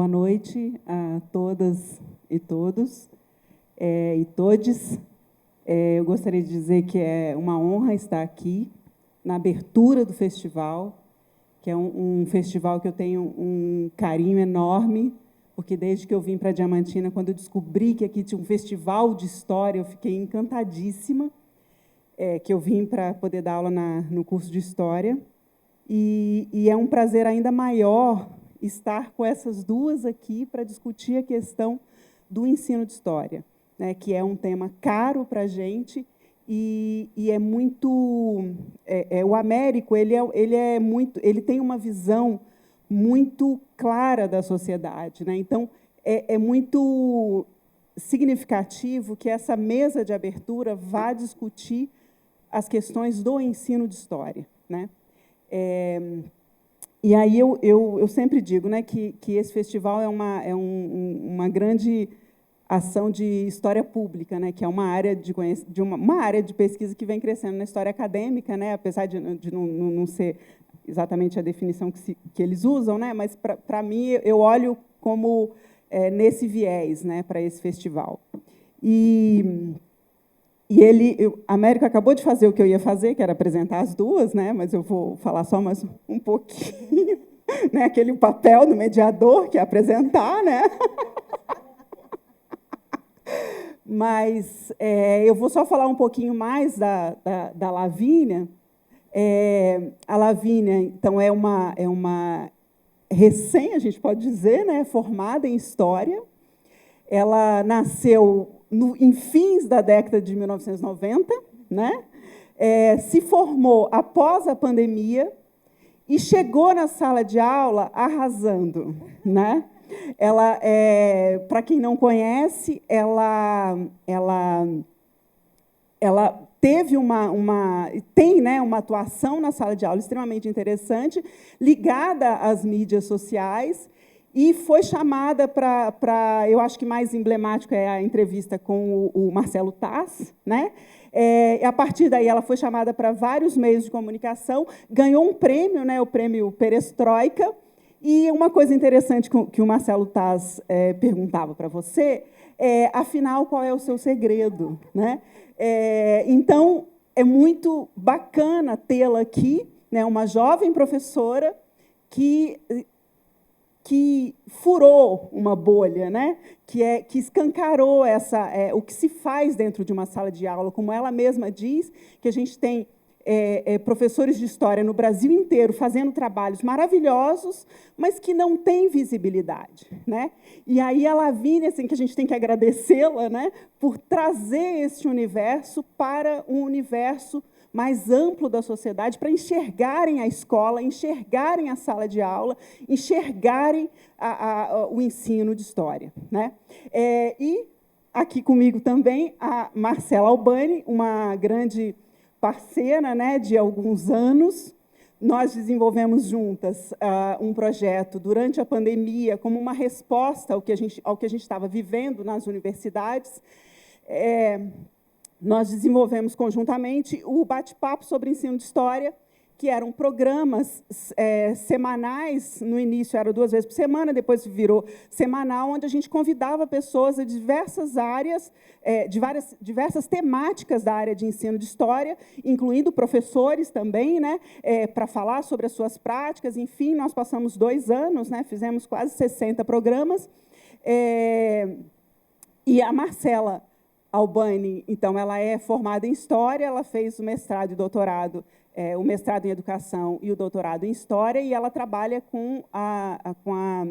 Boa noite a todas e todos, e todes. Eu gostaria de dizer que é uma honra estar aqui na abertura do festival, que é um festival que eu tenho um carinho enorme, porque desde que eu vim para Diamantina, quando eu descobri que aqui tinha um festival de história, eu fiquei encantadíssima, que eu vim para poder dar aula no curso de História. E é um prazer ainda maior estar com essas duas aqui para discutir a questão do ensino de História, né, que é um tema caro para a gente e é muito... o Américo ele tem uma visão muito clara da sociedade, né? Então, é muito significativo que essa mesa de abertura vá discutir as questões do ensino de História, né? E aí eu sempre digo, né, que esse festival é uma grande ação de história pública, né, que é uma área uma área de pesquisa que vem crescendo na história acadêmica, né, apesar de não ser exatamente a definição que eles usam, né, mas para mim eu olho como nesse viés, né, para esse festival. A Américo acabou de fazer o que eu ia fazer, que era apresentar as duas, né? Mas eu vou falar só mais um pouquinho, né? Aquele papel do mediador, que é apresentar, né? Mas eu vou só falar um pouquinho mais da Lavínia. A Lavínia, então, é uma recém, a gente pode dizer, né? Formada em História. Ela nasceu em fins da década de 1990, né? Se formou após a pandemia e chegou na sala de aula arrasando, né? Ela, para quem não conhece, ela teve tem, né, uma atuação na sala de aula extremamente interessante, ligada às mídias sociais. E foi chamada eu acho que mais emblemático é a entrevista com o Marcelo Taz, né? A partir daí, ela foi chamada para vários meios de comunicação, ganhou um prêmio, né, o prêmio Perestroika. E uma coisa interessante que o Marcelo Taz perguntava para você afinal, qual é o seu segredo, né? Então, é muito bacana tê-la aqui, né, uma jovem professora que furou uma bolha, né? que escancarou o que se faz dentro de uma sala de aula, como ela mesma diz, que a gente tem professores de história no Brasil inteiro fazendo trabalhos maravilhosos, mas que não têm visibilidade, né? E aí a Lavínia, assim, que a gente tem que agradecê-la, né, por trazer esse universo para um universo mais amplo da sociedade, para enxergarem a escola, enxergarem a sala de aula, enxergarem o ensino de história, né? E aqui comigo também a Marcela Albani, uma grande parceira, né, de alguns anos. Nós desenvolvemos juntas um projeto durante a pandemia como uma resposta ao que a gente estava vivendo nas universidades. Nós desenvolvemos conjuntamente o bate-papo sobre ensino de história, que eram programas semanais. No início era 2 vezes por semana, depois virou semanal, onde a gente convidava pessoas de diversas áreas, diversas temáticas da área de ensino de história, incluindo professores também, né, para falar sobre as suas práticas. Enfim, nós passamos 2 anos, né, fizemos quase 60 programas. E a Marcela Albani, então, ela é formada em História, ela fez o mestrado e doutorado, o mestrado em Educação e o doutorado em História, e ela trabalha com a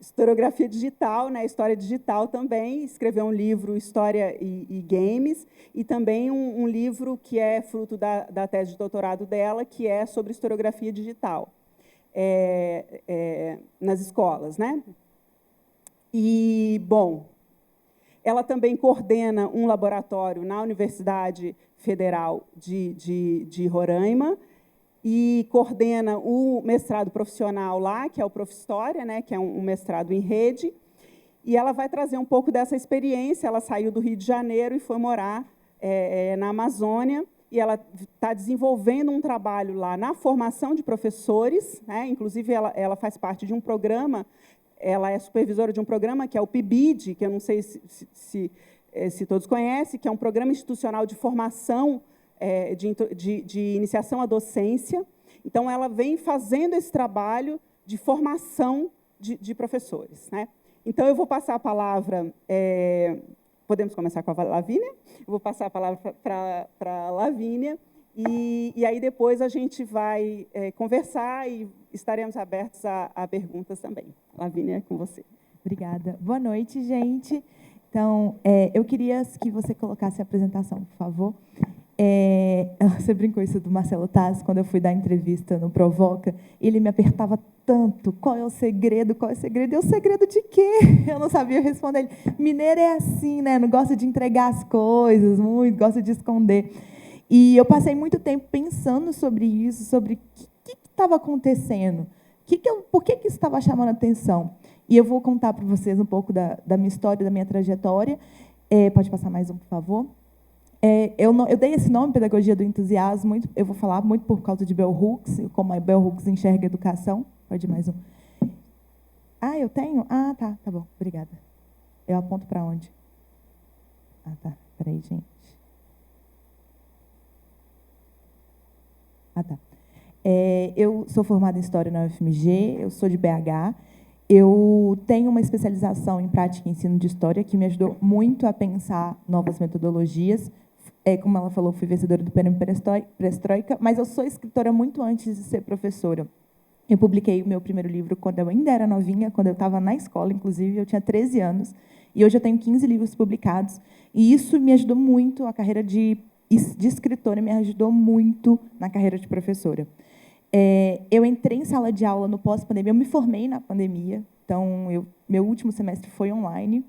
historiografia digital, né, história digital também, escreveu um livro, História e Games, e também um livro que é fruto da tese de doutorado dela, que é sobre historiografia digital nas escolas, né? E, bom, ela também coordena um laboratório na Universidade Federal de Roraima e coordena o mestrado profissional lá, que é o Profhistória, né, que é um mestrado em rede. E ela vai trazer um pouco dessa experiência. Ela saiu do Rio de Janeiro e foi morar na Amazônia, e ela está desenvolvendo um trabalho lá na formação de professores, né? Inclusive, ela faz parte de um programa, ela é supervisora de um programa que é o PIBID, que eu não sei se todos conhecem, que é um programa institucional de formação, de iniciação à docência. Então, ela vem fazendo esse trabalho de formação de professores, né? Então, eu vou passar a palavra... podemos começar com a Lavínia? Eu vou passar a palavra para a Lavínia, e aí depois a gente vai conversar e estaremos abertos a perguntas também. Lavínia, é com você. Obrigada. Boa noite, gente. Então, eu queria que você colocasse a apresentação, por favor. Você brincou isso do Marcelo Taz, quando eu fui dar entrevista no Provoca, ele me apertava tanto, qual é o segredo, qual é o segredo? E o segredo de quê? Eu não sabia responder. Ele, mineiro é assim, né? Não gosta de entregar as coisas, muito, gosta de esconder. E eu passei muito tempo pensando sobre isso, sobre o que estava acontecendo, por que isso estava chamando a atenção. E eu vou contar para vocês um pouco da minha história, da minha trajetória. Pode passar mais um, por favor? Eu dei esse nome, Pedagogia do Entusiasmo, eu vou falar muito por causa de Bell Hooks, como a Bell Hooks enxerga a educação. Pode mais um. Ah, eu tenho? Ah, tá bom, obrigada. Eu aponto para onde? Ah, tá, peraí, gente. Ah, tá. Eu sou formada em História na UFMG, eu sou de BH, eu tenho uma especialização em Prática e Ensino de História, que me ajudou muito a pensar novas metodologias. Como ela falou, fui vencedora do Prêmio Perestroika, mas eu sou escritora muito antes de ser professora. Eu publiquei o meu primeiro livro quando eu ainda era novinha, quando eu estava na escola, inclusive, eu tinha 13 anos, e hoje eu tenho 15 livros publicados, e isso me ajudou muito, a carreira de escritora me ajudou muito na carreira de professora. Eu entrei em sala de aula no pós-pandemia, eu me formei na pandemia, então meu último semestre foi online,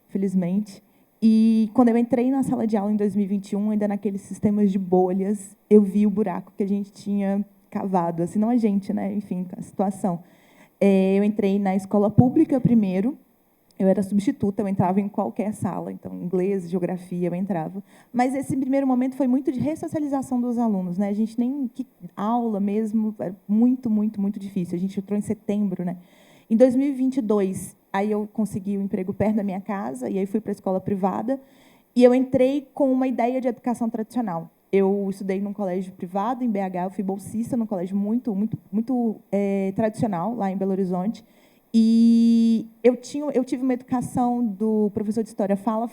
felizmente. E quando eu entrei na sala de aula em 2021, ainda naqueles sistemas de bolhas, eu vi o buraco que a gente tinha cavado, assim, não a gente, né? Enfim, a situação. Eu entrei na escola pública primeiro, eu era substituta, eu entrava em qualquer sala, então, inglês, geografia, eu entrava. Mas esse primeiro momento foi muito de ressocialização dos alunos, né? A gente nem... aula mesmo, era muito, muito, muito difícil. A gente entrou em setembro, né? Em 2022, aí eu consegui um emprego perto da minha casa, e aí fui para a escola privada, e eu entrei com uma ideia de educação tradicional. Eu estudei num colégio privado, em BH, eu fui bolsista num colégio muito, muito, muito tradicional, lá em Belo Horizonte, e eu tive uma educação do professor de história fala,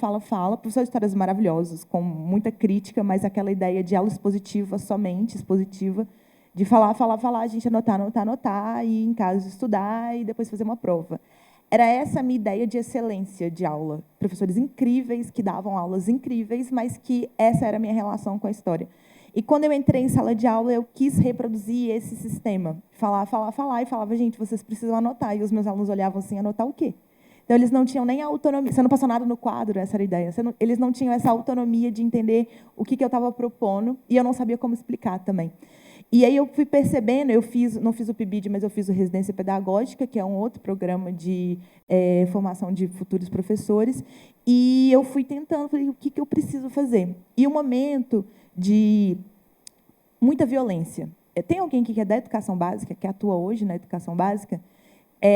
professor de histórias maravilhosos, com muita crítica, mas aquela ideia de aula expositiva, somente expositiva, de falar, a gente anotar, e em casa estudar e depois fazer uma prova. Era essa a minha ideia de excelência de aula. Professores incríveis, que davam aulas incríveis, mas que essa era a minha relação com a história. E quando eu entrei em sala de aula, eu quis reproduzir esse sistema. Falar, e falava, gente, vocês precisam anotar. E os meus alunos olhavam assim, anotar o quê? Então, eles não tinham nem a autonomia. Você não passou nada no quadro, essa era a ideia. Eles não tinham essa autonomia de entender o que eu estava propondo, e eu não sabia como explicar também. E aí eu fui percebendo, não fiz o PIBID, mas eu fiz o Residência Pedagógica, que é um outro programa de formação de futuros professores, e eu fui tentando, falei, o que eu preciso fazer? E um momento de muita violência. Tem alguém que é da educação básica, que atua hoje na educação básica?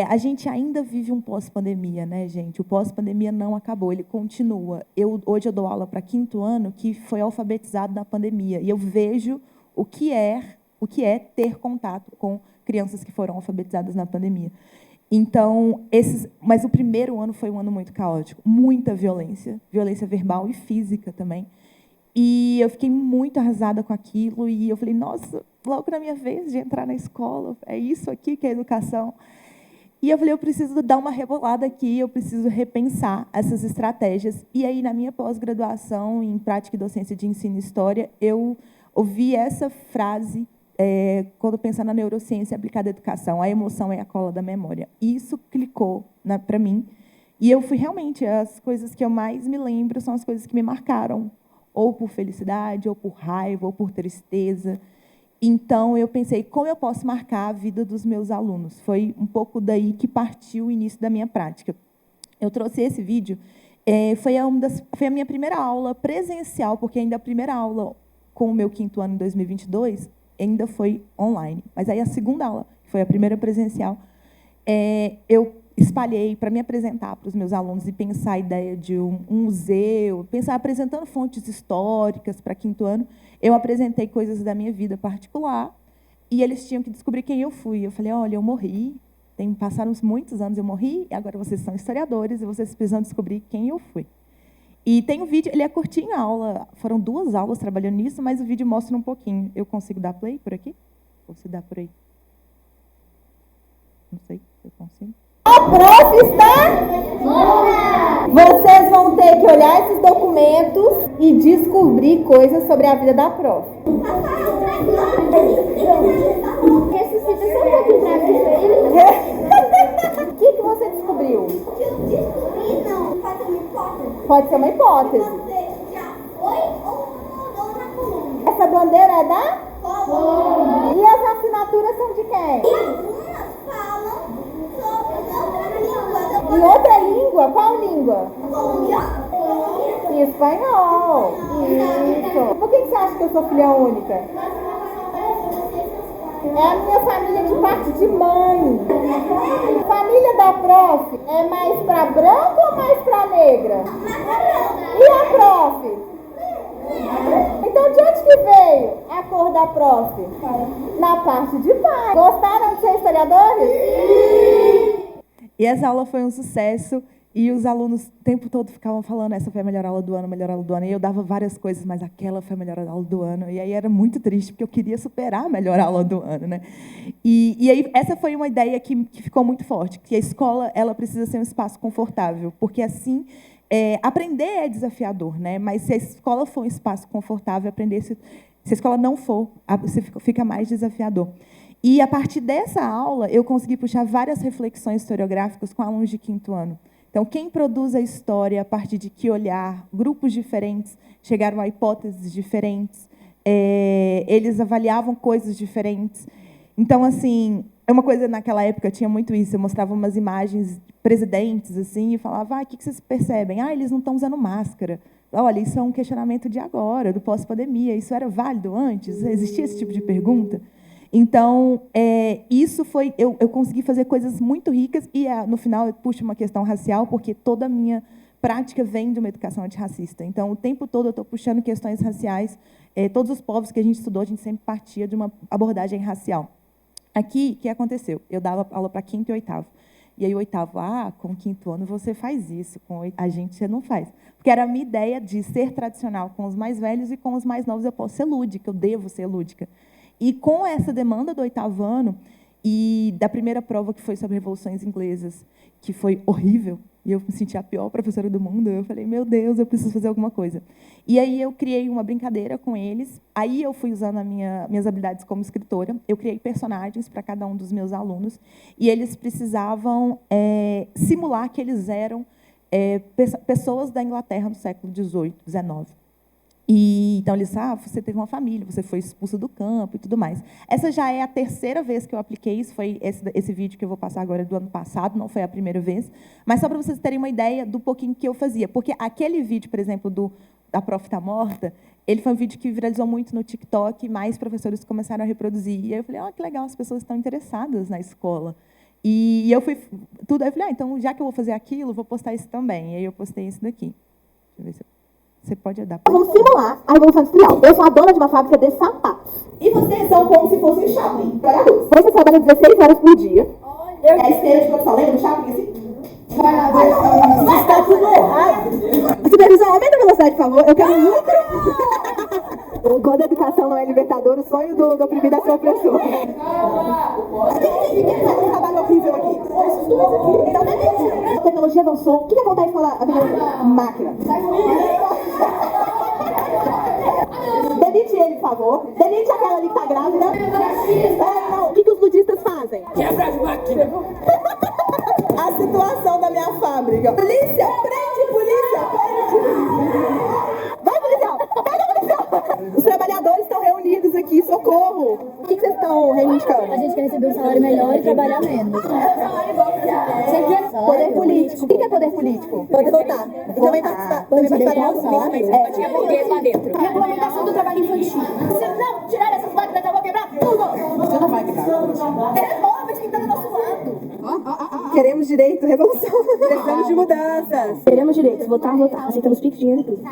A gente ainda vive um pós-pandemia, né, gente? O pós-pandemia não acabou, ele continua. Hoje eu dou aula para 5º ano, que foi alfabetizado na pandemia, e eu vejo o que é ter contato com crianças que foram alfabetizadas na pandemia. Então, mas o primeiro ano foi um ano muito caótico, muita violência verbal e física também. E eu fiquei muito arrasada com aquilo, e eu falei, nossa, logo na minha vez de entrar na escola, é isso aqui que é educação. E eu falei, eu preciso dar uma rebolada aqui, eu preciso repensar essas estratégias. E aí, na minha pós-graduação em Prática e Docência de Ensino e História, eu ouvi essa frase, quando pensar na neurociência aplicada à educação, a emoção é a cola da memória. E isso clicou para mim. E eu fui realmente, as coisas que eu mais me lembro são as coisas que me marcaram, ou por felicidade, ou por raiva, ou por tristeza. Então, eu pensei, como eu posso marcar a vida dos meus alunos? Foi um pouco daí que partiu o início da minha prática. Eu trouxe esse vídeo, foi a minha primeira aula presencial, porque ainda a primeira aula com o meu 5º ano em 2022, ainda foi online. Mas aí a segunda aula, que foi a primeira presencial, eu espalhei para me apresentar para os meus alunos e pensar a ideia de um museu, pensar apresentando fontes históricas para 5º ano. Eu apresentei coisas da minha vida particular e eles tinham que descobrir quem eu fui. Eu falei, olha, eu morri, passaram muitos anos, eu morri, e agora vocês são historiadores e vocês precisam descobrir quem eu fui. E tem um vídeo, ele é curtinho a aula, foram 2 aulas trabalhando nisso, mas o vídeo mostra um pouquinho. Eu consigo dar play por aqui? Ou se dá por aí? Não sei se eu consigo. A prof está? Vocês vão ter que olhar esses documentos e descobrir coisas sobre a vida da prof. Esse sítio é só um pouquinho pra O que você descobriu? O que eu descobri, não. Pode ser uma hipótese. Pode ser uma hipótese. Você já foi ou mudou na Colômbia? Essa bandeira é da? Colômbia. E as assinaturas são de quem? E algumas falam sobre outra língua. Em outra língua? Qual língua? Colombiano. Espanhol. Isso. Por que você acha que eu sou filha única? É a minha família de parte de mãe. Família da prof é mais pra branca ou mais pra negra? E a prof? Então de onde que veio a cor da prof? Na parte de pai. Gostaram de ser historiadores? E essa aula foi um sucesso. E os alunos o tempo todo ficavam falando, essa foi a melhor aula do ano, melhor aula do ano. E eu dava várias coisas, mas aquela foi a melhor aula do ano. E aí era muito triste, porque eu queria superar a melhor aula do ano, né? E aí essa foi uma ideia que ficou muito forte, que a escola ela precisa ser um espaço confortável, porque assim, aprender é desafiador, né? Mas se a escola for um espaço confortável, aprender, se a escola não for, fica mais desafiador. E, a partir dessa aula, eu consegui puxar várias reflexões historiográficas com alunos de 5º ano. Então, quem produz a história, a partir de que olhar, grupos diferentes chegaram a hipóteses diferentes, eles avaliavam coisas diferentes. Então, assim, é uma coisa, naquela época, tinha muito isso, eu mostrava umas imagens de presidentes, assim, e falava, o que vocês percebem? Eles não estão usando máscara. Olha, isso é um questionamento de agora, do pós-pandemia, isso era válido antes? Existia esse tipo de pergunta? Então, isso foi... Eu consegui fazer coisas muito ricas e, no final, eu puxo uma questão racial, porque toda a minha prática vem de uma educação antirracista. Então, o tempo todo eu estou puxando questões raciais. Todos os povos que a gente estudou, a gente sempre partia de uma abordagem racial. Aqui, o que aconteceu? Eu dava aula para 5º e 8º. E aí, o 8º, com o 5º ano, você faz isso. Com a gente, você não faz. Porque era a minha ideia de ser tradicional com os mais velhos e com os mais novos eu posso ser lúdica, eu devo ser lúdica. E com essa demanda do 8º ano e da primeira prova, que foi sobre revoluções inglesas, que foi horrível, e eu me senti a pior professora do mundo, eu falei, meu Deus, eu preciso fazer alguma coisa. E aí eu criei uma brincadeira com eles, aí eu fui usando minhas habilidades como escritora, eu criei personagens para cada um dos meus alunos, e eles precisavam simular que eles eram pessoas da Inglaterra no século XVIII, XIX. E, então, eles você teve uma família, você foi expulso do campo e tudo mais. Essa já é a 3ª vez que eu apliquei isso, foi esse vídeo que eu vou passar agora do ano passado, não foi a primeira vez, mas só para vocês terem uma ideia do pouquinho que eu fazia. Porque aquele vídeo, por exemplo, da Prof. Tá Morta, ele foi um vídeo que viralizou muito no TikTok, e mais professores começaram a reproduzir. E aí eu falei, que legal, as pessoas estão interessadas na escola. E eu fui... Aí eu falei, então, já que eu vou fazer aquilo, vou postar isso também. E aí eu postei esse daqui. Deixa eu ver se você pode dar. Vamos simular a Revolução Industrial. Eu sou a dona de uma fábrica de sapatos. E vocês são como se fossem shopping para adultos. Vocês trabalham 16 horas por dia. É a esteira de produção, lembra do shopping assim? Está tudo errado. Supervisão, aumenta a velocidade, por favor. Eu quero lucro. Quando a educação não é libertadora, o sonho do oprimido é ser opressor. Quem faz um trabalho horrível aqui? Esses dois aqui. Então, a tecnologia avançou. O que acontece quando a máquina? Demite ele, por favor. Demite aquela ali que tá grávida. Não. O que os ludistas fazem? Quebra as máquinas. A situação da minha fábrica. Polícia, prende, polícia, prende. Vai, policial. Pega, policial. Os trabalhadores estão reunidos aqui, Socorro! O que vocês estão reivindicando? A gente quer receber um salário melhor e trabalhar menos. Poder político. O que é poder político? Poder votar. E também participar. Também participaria do governo. Tinha burguês lá dentro. Regulamentação do trabalho infantil. Se não tirar essas máquinas, eu vou quebrar tudo. Você não vai quebrar. Remove quem tá do nosso lado. Queremos direito, revolução. Precisamos de mudanças. Queremos direitos. Votar, votar. Aceitamos pique, dinheiro e tudo.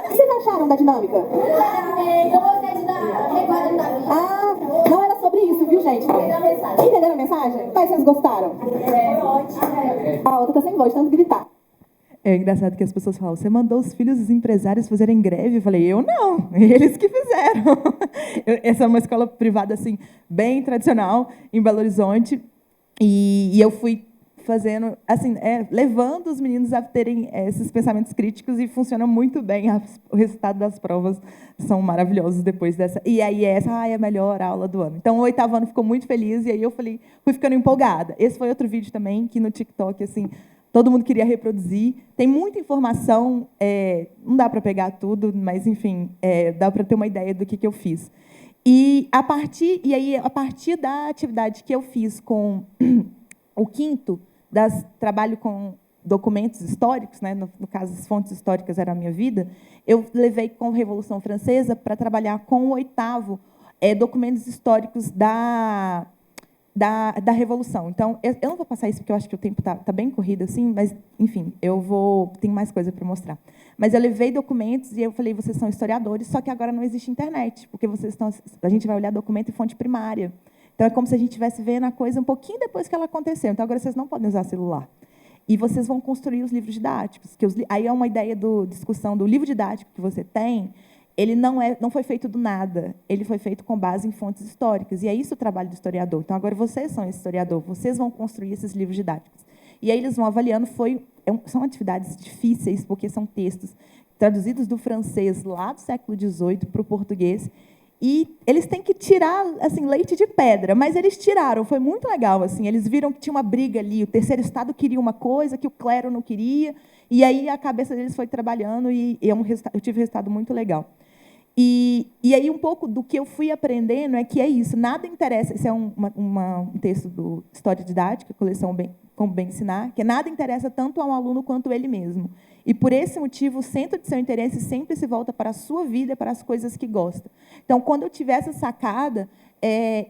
O que vocês acharam da dinâmica? Eu gostei de dar recorda da vida. Ah, não era sobre isso, viu, gente? Entenderam a mensagem? Mas vocês gostaram? A outra tá sem voz, tanto gritar. É engraçado que as pessoas falam, você mandou os filhos dos empresários fazerem greve? Eu falei, eu não, eles que fizeram. Essa é uma escola privada, assim, bem tradicional, em Belo Horizonte, e eu fui fazendo, assim, levando os meninos a terem esses pensamentos críticos e funciona muito bem. O resultado das provas são maravilhosos depois dessa. E aí essa é a melhor aula do ano. Então, o 8º ano ficou muito feliz e aí eu falei, fui ficando empolgada. Esse foi outro vídeo também que no TikTok, assim, todo mundo queria reproduzir. Tem muita informação, não dá para pegar tudo, mas, enfim, dá para ter uma ideia do que eu fiz. E a partir da atividade que eu fiz com o 5º, trabalho com documentos históricos, né, no caso, as fontes históricas era a minha vida, eu levei com a Revolução Francesa para trabalhar com o 8º, documentos históricos da Revolução. Então, eu não vou passar isso, porque eu acho que o tempo tá bem corrido, assim, mas, enfim, tenho mais coisa para mostrar. Mas eu levei documentos e eu falei, vocês são historiadores, só que agora não existe internet, porque a gente vai olhar documento em fonte primária. Então, é como se a gente estivesse vendo a coisa um pouquinho depois que ela aconteceu. Então, agora vocês não podem usar celular. E vocês vão construir os livros didáticos. Aí é uma ideia discussão do livro didático que você tem, ele não foi feito do nada, ele foi feito com base em fontes históricas. E é isso o trabalho do historiador. Então, agora vocês são esse historiador, vocês vão construir esses livros didáticos. E aí eles vão avaliando, são atividades difíceis, porque são textos traduzidos do francês lá do século XVIII para o português, e eles têm que tirar, assim, leite de pedra, mas eles tiraram, foi muito legal, assim, eles viram que tinha uma briga ali, o terceiro estado queria uma coisa que o clero não queria, e aí a cabeça deles foi trabalhando e eu tive um resultado muito legal. E aí um pouco do que eu fui aprendendo é que é isso, nada interessa, esse é um texto do História Didática, coleção Como Bem Ensinar, que nada interessa tanto ao aluno quanto ele mesmo. E, por esse motivo, o centro de seu interesse sempre se volta para a sua vida, para as coisas que gosta. Então, quando eu tive essa sacada,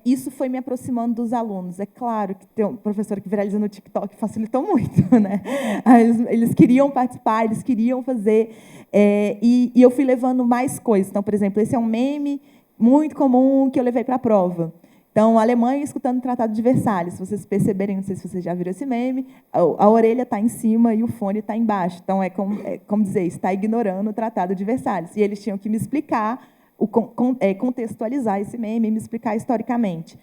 isso foi me aproximando dos alunos. É claro que tem um professor que viraliza no TikTok facilitou muito, né? Eles queriam participar, eles queriam fazer, e eu fui levando mais coisas. Então, por exemplo, esse é um meme muito comum que eu levei para a prova. Então, a Alemanha escutando o Tratado de Versalhes. Se vocês perceberem, não sei se vocês já viram esse meme, a orelha está em cima e o fone está embaixo. Então, como dizer, está ignorando o Tratado de Versalhes. E eles tinham que me explicar, contextualizar esse meme e me explicar historicamente.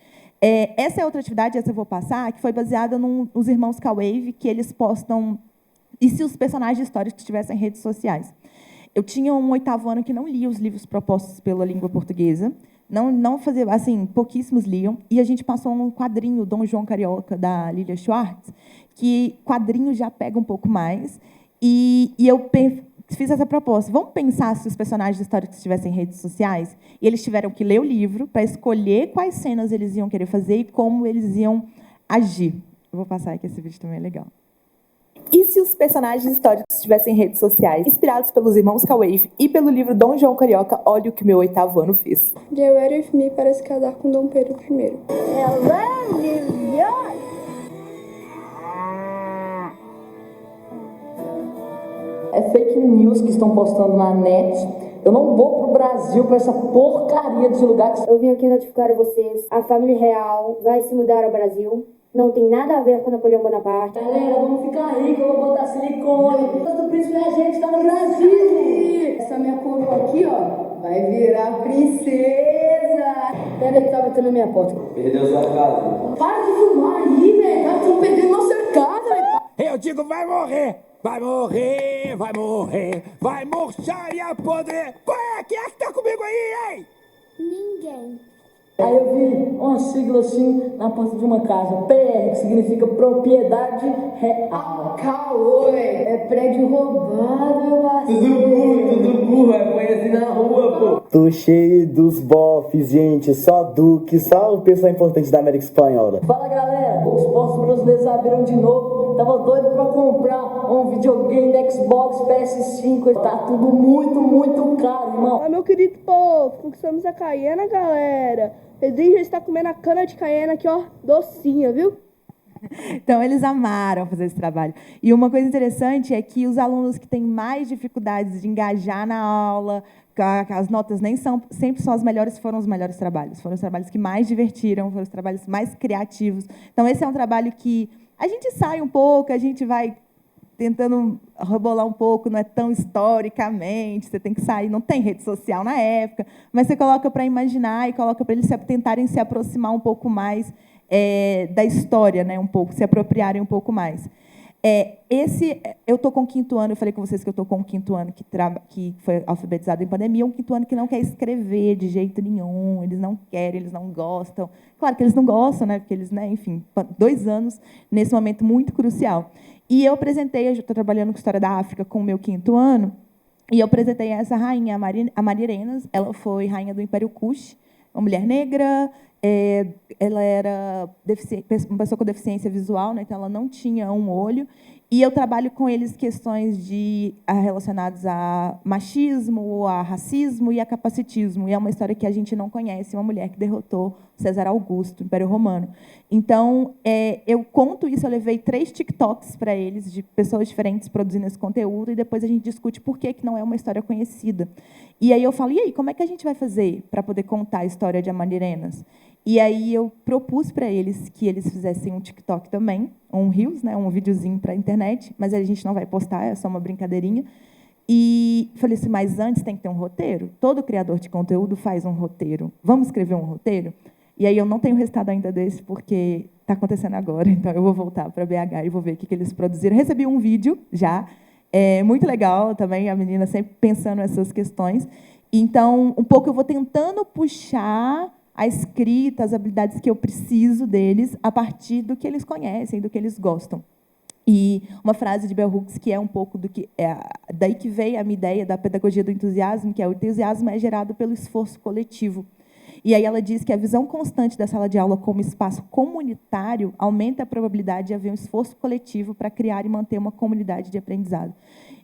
Essa é outra atividade, essa eu vou passar, que foi baseada nos irmãos K-Wave, que eles postam... E se os personagens históricos tivessem redes sociais? Eu tinha um 8º ano que não lia os livros propostos pela língua portuguesa, não fazia, assim, pouquíssimos liam, e a gente passou um quadrinho, Dom João Carioca, da Lilia Schwartz, que quadrinho já pega um pouco mais, e eu fiz essa proposta. Vamos pensar se os personagens históricos tivessem redes sociais, e eles tiveram que ler o livro para escolher quais cenas eles iam querer fazer e como eles iam agir. Eu vou passar aqui, esse vídeo também é legal. E se os personagens históricos tivessem redes sociais, inspirados pelos irmãos K-Wave e pelo livro Dom João Carioca, olha o que meu 8º ano fez. Guerreiro F.M. para se casar com Dom Pedro I. É fake news que estão postando na net. Eu não vou pro Brasil pra essa porcaria desse lugar. Eu vim aqui notificar a vocês. A família real vai se mudar ao Brasil. Não tem nada a ver com Napoleão Bonaparte. Galera, vamos ficar ricos, eu vou botar silicone. O príncipe é a gente, tá no Brasil. Essa minha coroa aqui, ó, vai virar princesa. Pera que tá batendo na minha porta. Perdeu sua casa. Para de filmar aí, velho. Tá tão perdendo nossa casa, velho. Eu digo, vai morrer. Vai morrer, vai morrer. Vai murchar e apodrecer. Quem é que tá comigo aí, hein? Ninguém. Aí eu vi uma sigla assim na porta de uma casa, PR, que significa propriedade real. Caô, é prédio roubado, meu parceiro. Tudo burro, é conhecido na rua, pô. Tô cheio dos bofs, gente, só Duque, só o pessoal importante da América Espanhola. Fala galera, os postos brasileiros abriram de novo. Tava doido pra comprar um videogame da Xbox PS5. Tá tudo muito caro, irmão. Ah, meu querido povo, conquistamos a Caiena, galera. Pedrinho já está comendo a cana de Caiena aqui, ó, docinha, viu? Então, eles amaram fazer esse trabalho. E uma coisa interessante é que os alunos que têm mais dificuldades de engajar na aula, as notas nem sempre são as melhores, foram os melhores trabalhos. Foram os trabalhos que mais divertiram, foram os trabalhos mais criativos. Então, esse é um trabalho que a gente sai um pouco, a gente vai tentando rebolar um pouco, não é tão historicamente, você tem que sair, não tem rede social na época, mas você coloca para imaginar e coloca para eles tentarem se aproximar um pouco mais da história, né, um pouco, se apropriarem um pouco mais. Eu estou com o 5º ano, eu falei com vocês que eu estou com o 5º ano que foi alfabetizado em pandemia, um 5º ano que não quer escrever de jeito nenhum, eles não querem, eles não gostam. Claro que eles não gostam, né, porque eles, né, enfim, 2 anos nesse momento muito crucial. E eu estou trabalhando com História da África com o meu 5º ano, e eu apresentei essa rainha, a Marirenas. Ela foi rainha do Império Kush, uma mulher negra, ela era uma pessoa com deficiência visual, né, então ela não tinha um olho, e eu trabalho com eles questões relacionadas a machismo, a racismo e a capacitismo, e é uma história que a gente não conhece, uma mulher que derrotou César Augusto, Império Romano. Então, eu conto isso, eu levei 3 TikToks para eles, de pessoas diferentes produzindo esse conteúdo, e depois a gente discute por que não é uma história conhecida. E aí eu falo, e aí, como é que a gente vai fazer para poder contar a história de Amanirenas? E aí eu propus para eles que eles fizessem um TikTok também, um Reels, né, um videozinho para a internet, mas a gente não vai postar, é só uma brincadeirinha. E falei assim, mas antes tem que ter um roteiro. Todo criador de conteúdo faz um roteiro. Vamos escrever um roteiro? E aí eu não tenho resultado ainda desse, porque está acontecendo agora, então eu vou voltar para BH e vou ver o que eles produziram. Recebi um vídeo já, muito legal também, a menina sempre pensando nessas questões. Então, um pouco eu vou tentando puxar a escrita, as habilidades que eu preciso deles a partir do que eles conhecem, do que eles gostam. E uma frase de Bell Hooks, que é um pouco do que daí que veio a minha ideia da pedagogia do entusiasmo, que é o entusiasmo é gerado pelo esforço coletivo. E aí ela diz que a visão constante da sala de aula como espaço comunitário aumenta a probabilidade de haver um esforço coletivo para criar e manter uma comunidade de aprendizado.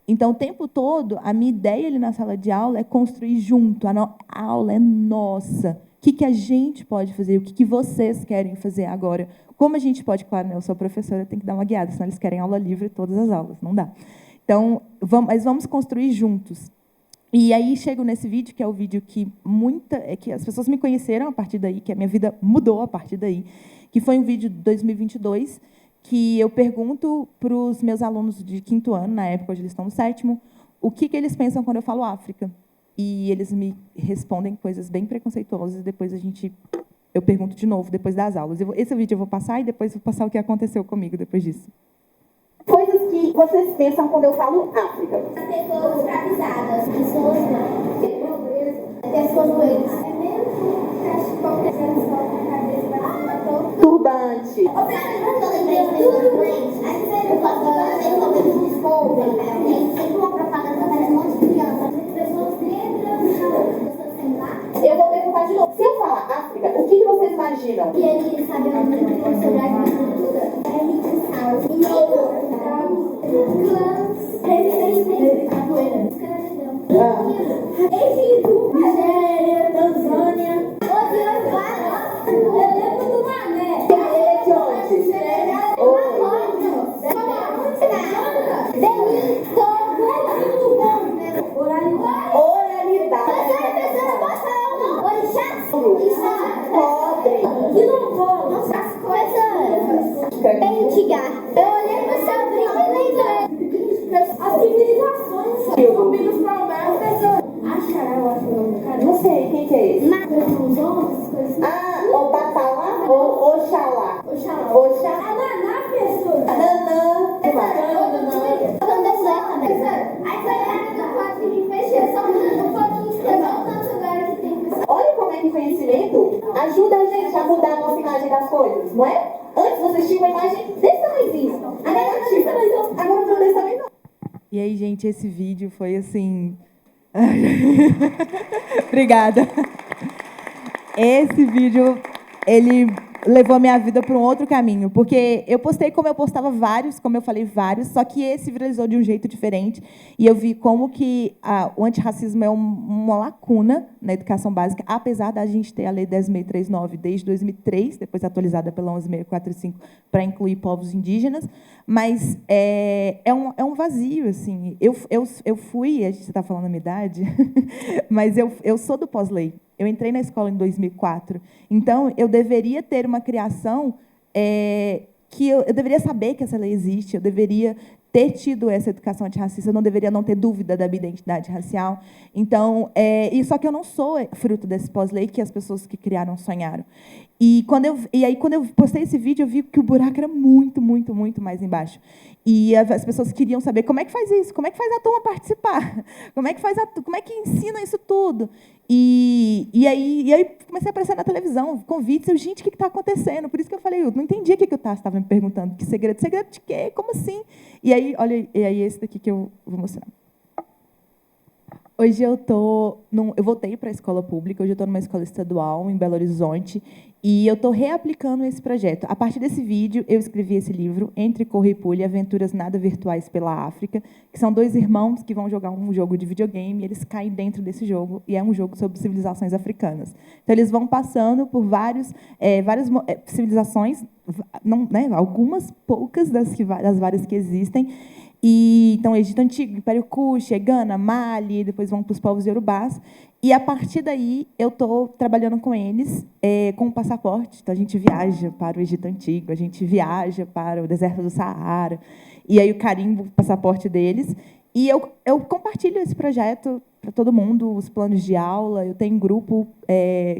Então, o tempo todo, a minha ideia ali na sala de aula é construir junto. A aula é nossa. O que a gente pode fazer? O que vocês querem fazer agora? Como a gente pode? Claro, né, eu sou professora, tenho que dar uma guiada, senão eles querem aula livre todas as aulas. Não dá. Então, vamos construir juntos. E aí chego nesse vídeo, que é o vídeo que as pessoas me conheceram a partir daí, que a minha vida mudou a partir daí, que foi um vídeo de 2022, que eu pergunto para os meus alunos de 5º ano, na época, hoje eles estão no 7º, o que eles pensam quando eu falo África. E eles me respondem coisas bem preconceituosas, e depois eu pergunto de novo, depois das aulas. Esse vídeo eu vou passar, e depois vou passar o que aconteceu comigo depois disso. Coisas que vocês pensam quando eu falo África. Pessoas escravizadas, pessoas pobreza, pessoas doentes. É mesmo? Cachecol, cachecol na cabeça, matou. Turbante. Eu lembrei de pessoas doentes. Eu posso falar, eu tô vendo desculpa. Tem sempre uma propaganda para um monte de criança. Pessoas negras, pessoas sem lá. Eu vou perguntar de novo. Se eu falar África, o que vocês imaginam? E ele sabe muito sobre a agricultura. É lixal. E ouro. Clãs, resistência, capoeira, escravidão. Egito, Nigéria, Tanzânia. Hoje eu falo, eu lembro do Mané. Ele é de onde? Eu olhei no seu brinco e lembrei. As civilizações são filhos professor. Achará, eu acho o nome do cara. Não sei, quem que é esse? Os homens, coisas assim. O Batalá ou Oxalá? Oxalá. Ananá, professor. Ananã. Aí foi a área do quadrinho, fechei só um pouquinho de coisa, tanto lugar que tem. Olha como é que conhecimento ajuda a gente a mudar a nossa imagem das coisas, não é? Antes vocês tinham uma imagem desse tamanhozinho. Agora não desse tamanho não. E aí, gente, esse vídeo foi assim... Obrigada. Esse vídeo, ele levou a minha vida para um outro caminho, porque eu postei como eu postava vários, como eu falei vários, só que esse viralizou de um jeito diferente, e eu vi como que o antirracismo é uma lacuna na educação básica, apesar da gente ter a Lei 10.639 desde 2003, depois atualizada pela 11.645 para incluir povos indígenas, mas é um vazio, assim. Eu fui, a gente está falando a minha idade, mas eu sou do pós-lei. Eu entrei na escola em 2004. Então, eu deveria ter uma criação que eu deveria saber que essa lei existe, eu deveria ter tido essa educação antirracista, eu não deveria não ter dúvida da minha identidade racial. Então, só que eu não sou fruto desse pós-lei que as pessoas que criaram sonharam. E aí, quando eu postei esse vídeo, eu vi que o buraco era muito, muito, muito mais embaixo. E as pessoas queriam saber como é que faz isso, como é que faz a turma participar, como é que ensina isso tudo. E aí comecei a aparecer na televisão, convites, gente, o que está acontecendo? Por isso que eu falei, eu não entendi o que o Tassi estava me perguntando, que segredo de quê? Como assim? E aí, olha, esse daqui que eu vou mostrar. Hoje eu voltei para a escola pública, hoje eu estou numa escola estadual, em Belo Horizonte, e eu estou reaplicando esse projeto. A partir desse vídeo, eu escrevi esse livro, Entre Corra e Pulha, Aventuras Nada Virtuais pela África, que são 2 irmãos que vão jogar um jogo de videogame, e eles caem dentro desse jogo, e é um jogo sobre civilizações africanas. Então, eles vão passando por várias civilizações, não, né, algumas poucas das várias que existem. Então, Egito Antigo, Império Kush, Gana, Mali, depois vão para os povos iorubás. E, a partir daí, eu estou trabalhando com eles com o passaporte. Então, a gente viaja para o Egito Antigo, a gente viaja para o deserto do Saara, e aí o carimbo o passaporte deles. E eu compartilho esse projeto para todo mundo, os planos de aula. Eu tenho um grupo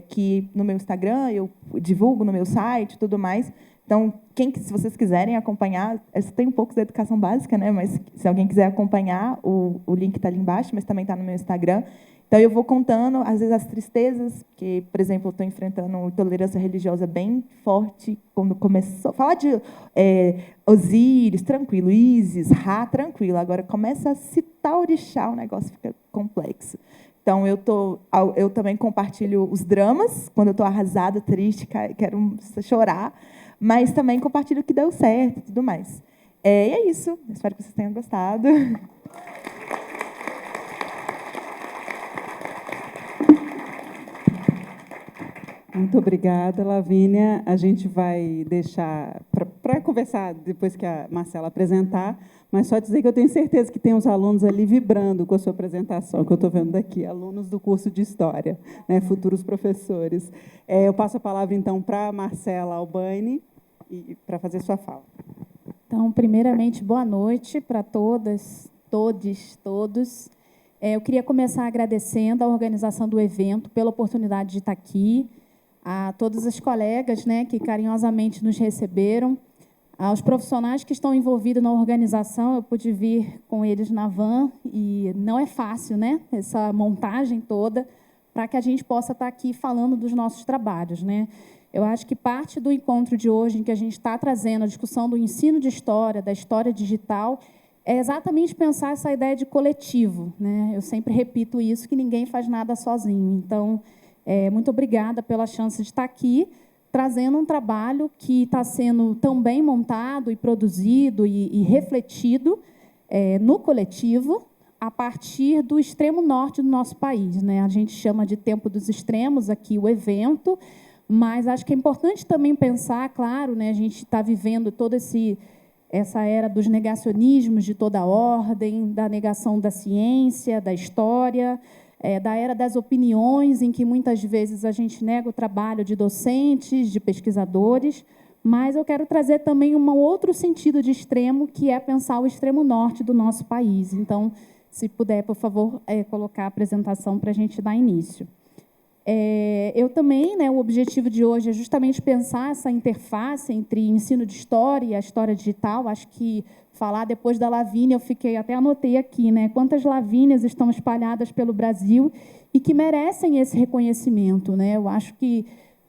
que, no meu Instagram, eu divulgo no meu site e tudo mais. Então, se vocês quiserem acompanhar, tem um pouco da educação básica, né? Mas se alguém quiser acompanhar, o link está ali embaixo, mas também está no meu Instagram. Então, eu vou contando, às vezes, as tristezas, que, por exemplo, eu estou enfrentando uma intolerância religiosa bem forte, quando começou a falar de Osíris, tranquilo, Ísis, Ra, tranquilo. Agora, começa a citar orixá, o negócio fica complexo. Então, eu também compartilho os dramas, quando eu estou arrasada, triste, quero chorar, mas também compartilho o que deu certo e tudo mais. E é isso. Espero que vocês tenham gostado. Muito obrigada, Lavínia. A gente vai deixar para conversar depois que a Marcela apresentar, mas só dizer que eu tenho certeza que tem uns alunos ali vibrando com a sua apresentação, que eu estou vendo daqui, alunos do curso de História, né, futuros professores. Eu passo a palavra, então, para a Marcela Albani, para fazer sua fala. Então, primeiramente, boa noite para todas, todos. Eu queria começar agradecendo a organização do evento pela oportunidade de estar aqui, a todas as colegas, né, que carinhosamente nos receberam, aos profissionais que estão envolvidos na organização. Eu pude vir com eles na van e não é fácil, né, essa montagem toda, para que a gente possa estar aqui falando dos nossos trabalhos, né? Eu acho que parte do encontro de hoje, em que a gente está trazendo a discussão do ensino de história, da história digital, é exatamente pensar essa ideia de coletivo, né? Eu sempre repito isso, que ninguém faz nada sozinho. Então, muito obrigada pela chance de estar aqui, trazendo um trabalho que está sendo tão bem montado e produzido e refletido no coletivo, a partir do extremo norte do nosso país, né? A gente chama de Tempo dos Extremos aqui o evento, mas acho que é importante também pensar, claro, né? A gente está vivendo toda essa era dos negacionismos de toda a ordem, da negação da ciência, da história, da era das opiniões, em que muitas vezes a gente nega o trabalho de docentes, de pesquisadores, mas eu quero trazer também um outro sentido de extremo, que é pensar o extremo norte do nosso país. Então, se puder, por favor, colocar a apresentação para a gente dar início. Eu também, né, o objetivo de hoje é justamente pensar essa interface entre ensino de história e a história digital. Acho que falar depois da Lavínia, até anotei aqui, né, quantas Lavínias estão espalhadas pelo Brasil e que merecem esse reconhecimento, né? Eu acho que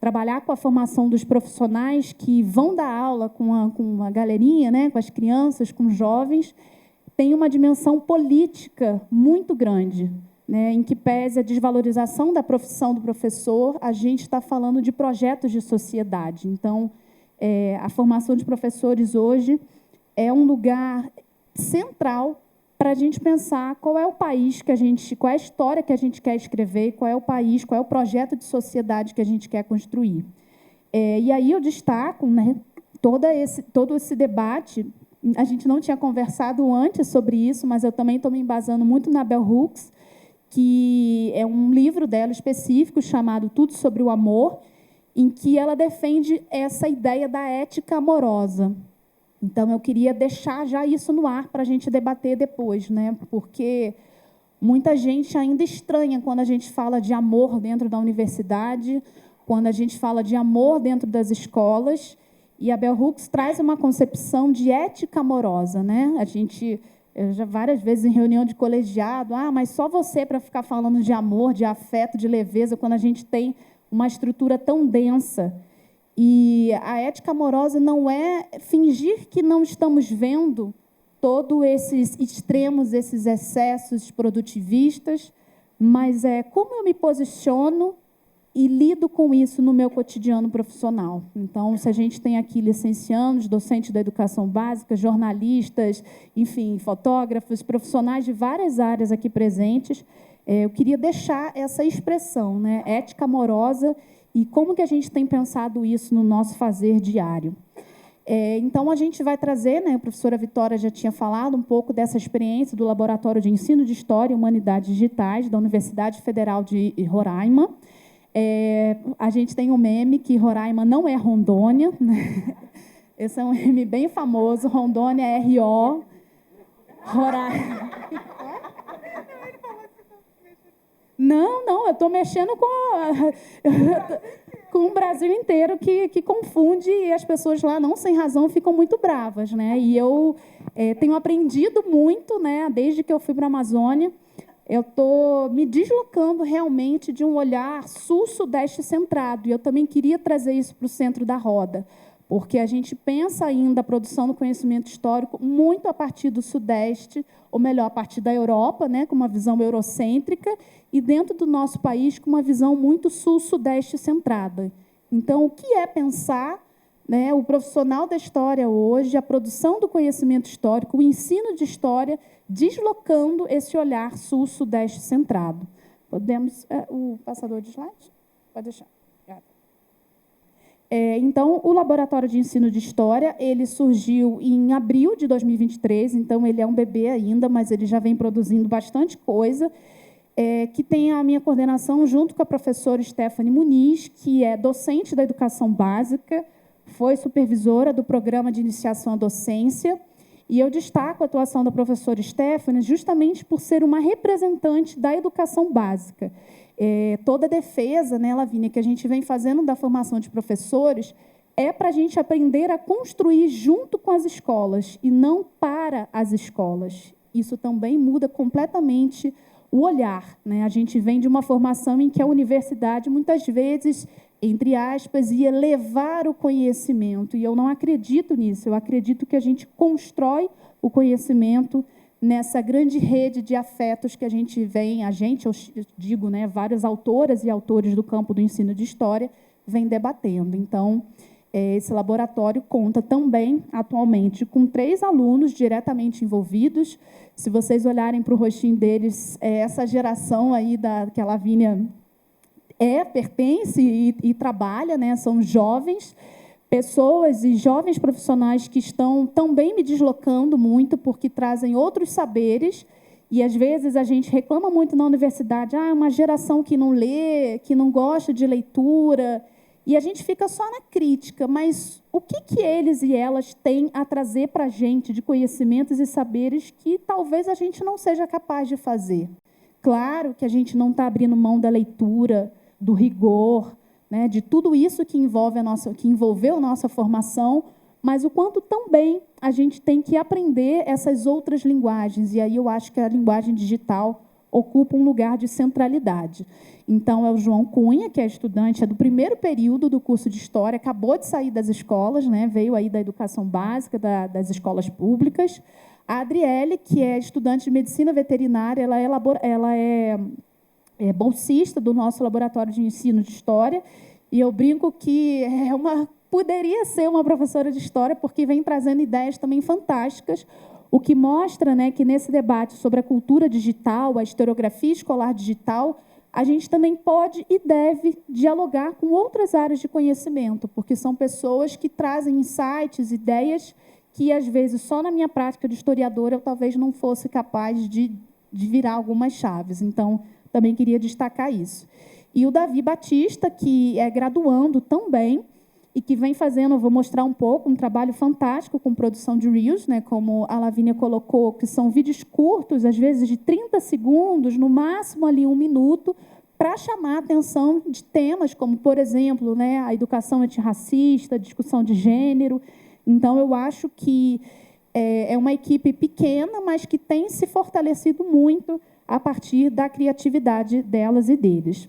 trabalhar com a formação dos profissionais que vão dar aula com a galerinha, né, com as crianças, com os jovens, tem uma dimensão política muito grande, né, em que pese a desvalorização da profissão do professor, a gente está falando de projetos de sociedade. Então, a formação de professores hoje é um lugar central para a gente pensar qual é o país que qual é a história que a gente quer escrever, qual é o país, qual é o projeto de sociedade que a gente quer construir. E aí eu destaco, né, todo esse debate. A gente não tinha conversado antes sobre isso, mas eu também estou me embasando muito na Bell Hooks, que é um livro dela específico chamado Tudo sobre o Amor, em que ela defende essa ideia da ética amorosa. Então, eu queria deixar já isso no ar para a gente debater depois, né? Porque muita gente ainda estranha quando a gente fala de amor dentro da universidade, quando a gente fala de amor dentro das escolas, e a Bell Hooks traz uma concepção de ética amorosa, né? Eu já várias vezes em reunião de colegiado, mas só você para ficar falando de amor, de afeto, de leveza, quando a gente tem uma estrutura tão densa. E a ética amorosa não é fingir que não estamos vendo todos esses extremos, esses excessos produtivistas, mas é como eu me posiciono e lido com isso no meu cotidiano profissional. Então, se a gente tem aqui licenciandos, docentes da educação básica, jornalistas, enfim, fotógrafos, profissionais de várias áreas aqui presentes, eu queria deixar essa expressão, né, ética amorosa, e como que a gente tem pensado isso no nosso fazer diário. Então, a gente vai trazer, né, a professora Vitória já tinha falado um pouco dessa experiência do Laboratório de Ensino de História e Humanidades Digitais da Universidade Federal de Roraima. A gente tem um meme que Roraima não é Rondônia, né? Esse é um meme bem famoso, Rondônia é R.O., Roraima... Não, eu estou mexendo com o Brasil inteiro que confunde, e as pessoas lá, não sem razão, ficam muito bravas, né? E eu tenho aprendido muito, né, desde que eu fui para a Amazônia. Eu estou me deslocando realmente de um olhar sul-sudeste centrado, e eu também queria trazer isso para o centro da roda, porque a gente pensa ainda a produção do conhecimento histórico muito a partir do Sudeste, ou melhor, a partir da Europa, né, com uma visão eurocêntrica, e dentro do nosso país com uma visão muito sul-sudeste centrada. Então, o que é pensar, né, o profissional da história hoje, a produção do conhecimento histórico, o ensino de história, deslocando esse olhar sul-sudeste centrado? Podemos... o passador de slide? Pode deixar. Então, o Laboratório de Ensino de História, ele surgiu em abril de 2023, então ele é um bebê ainda, mas ele já vem produzindo bastante coisa, que tem a minha coordenação junto com a professora Stephanie Muniz, que é docente da educação básica, foi supervisora do programa de iniciação à docência, e eu destaco a atuação da professora Stephanie justamente por ser uma representante da educação básica. Toda a defesa, né, Lavínia, que a gente vem fazendo da formação de professores é para a gente aprender a construir junto com as escolas e não para as escolas. Isso também muda completamente o olhar, né? A gente vem de uma formação em que a universidade, muitas vezes, entre aspas, ia levar o conhecimento, e eu não acredito nisso. Eu acredito que a gente constrói o conhecimento nessa grande rede de afetos que a gente vem, eu digo, né, várias autoras e autores do campo do ensino de história vêm debatendo. Então, esse laboratório conta também, atualmente, com 3 alunos diretamente envolvidos. Se vocês olharem para o rostinho deles, essa geração aí que a Lavínia pertence e trabalha, né, são jovens, pessoas e jovens profissionais que estão também me deslocando muito, porque trazem outros saberes, e, às vezes, a gente reclama muito na universidade, uma geração que não lê, que não gosta de leitura, e a gente fica só na crítica, mas o que eles e elas têm a trazer para a gente de conhecimentos e saberes que talvez a gente não seja capaz de fazer? Claro que a gente não está abrindo mão da leitura, do rigor, né, de tudo isso que envolveu a nossa formação, mas o quanto também a gente tem que aprender essas outras linguagens. E aí eu acho que a linguagem digital ocupa um lugar de centralidade. Então, é o João Cunha, que é estudante, é do primeiro período do curso de História, acabou de sair das escolas, né, veio aí da educação básica, das escolas públicas. A Adriele, que é estudante de Medicina Veterinária, ela é bolsista do nosso Laboratório de Ensino de História, e eu brinco que poderia ser uma professora de História, porque vem trazendo ideias também fantásticas, o que mostra, né, que nesse debate sobre a cultura digital, a historiografia escolar digital, a gente também pode e deve dialogar com outras áreas de conhecimento, porque são pessoas que trazem insights, ideias que, às vezes, só na minha prática de historiadora eu talvez não fosse capaz de virar algumas chaves. Então, também queria destacar isso. E o Davi Batista, que é graduando também, e que vem fazendo, eu vou mostrar um pouco, um trabalho fantástico com produção de Reels, né, como a Lavínia colocou, que são vídeos curtos, às vezes de 30 segundos, no máximo ali 1 minuto, para chamar a atenção de temas como, por exemplo, né, a educação antirracista, a discussão de gênero. Então, eu acho que é uma equipe pequena, mas que tem se fortalecido muito a partir da criatividade delas e deles.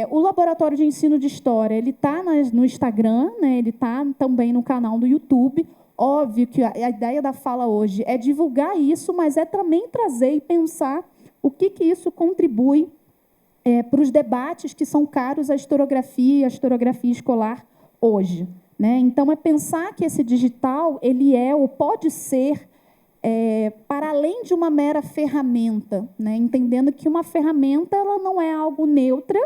O Laboratório de Ensino de História está no Instagram, né, ele está também no canal do YouTube. Óbvio que a ideia da fala hoje é divulgar isso, mas é também trazer e pensar o que isso contribui para os debates que são caros à historiografia e à historiografia escolar hoje. Né? Então, é pensar que esse digital ele ou pode ser para além de uma mera ferramenta, né? Entendendo que uma ferramenta ela não é algo neutra,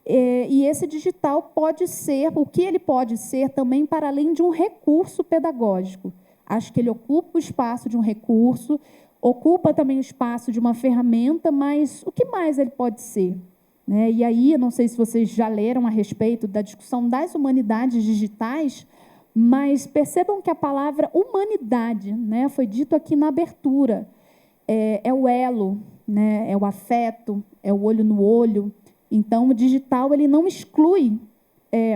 e esse digital pode ser, o que ele pode ser também para além de um recurso pedagógico. Acho que ele ocupa o espaço de um recurso, ocupa também o espaço de uma ferramenta, mas o que mais ele pode ser? Né? E aí, não sei se vocês já leram a respeito da discussão das humanidades digitais, mas percebam que a palavra humanidade, né, foi dito aqui na abertura, é o elo, né, é o afeto, é o olho no olho. Então, o digital ele não exclui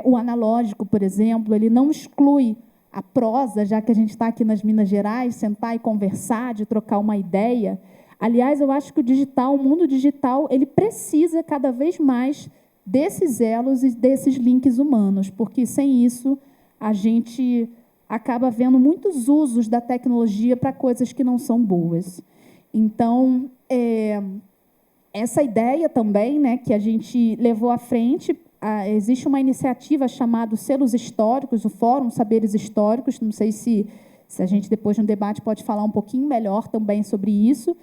o analógico, por exemplo, ele não exclui a prosa, já que a gente está aqui nas Minas Gerais, sentar e conversar, de trocar uma ideia. Aliás, eu acho que o mundo digital, ele precisa cada vez mais desses elos e desses links humanos, porque sem isso a gente acaba vendo muitos usos da tecnologia para coisas que não são boas. Então, essa ideia também, né, que a gente levou à frente, existe uma iniciativa chamada Selos Históricos, o Fórum Saberes Históricos, não sei se a gente, depois no debate, pode falar um pouquinho melhor também sobre isso.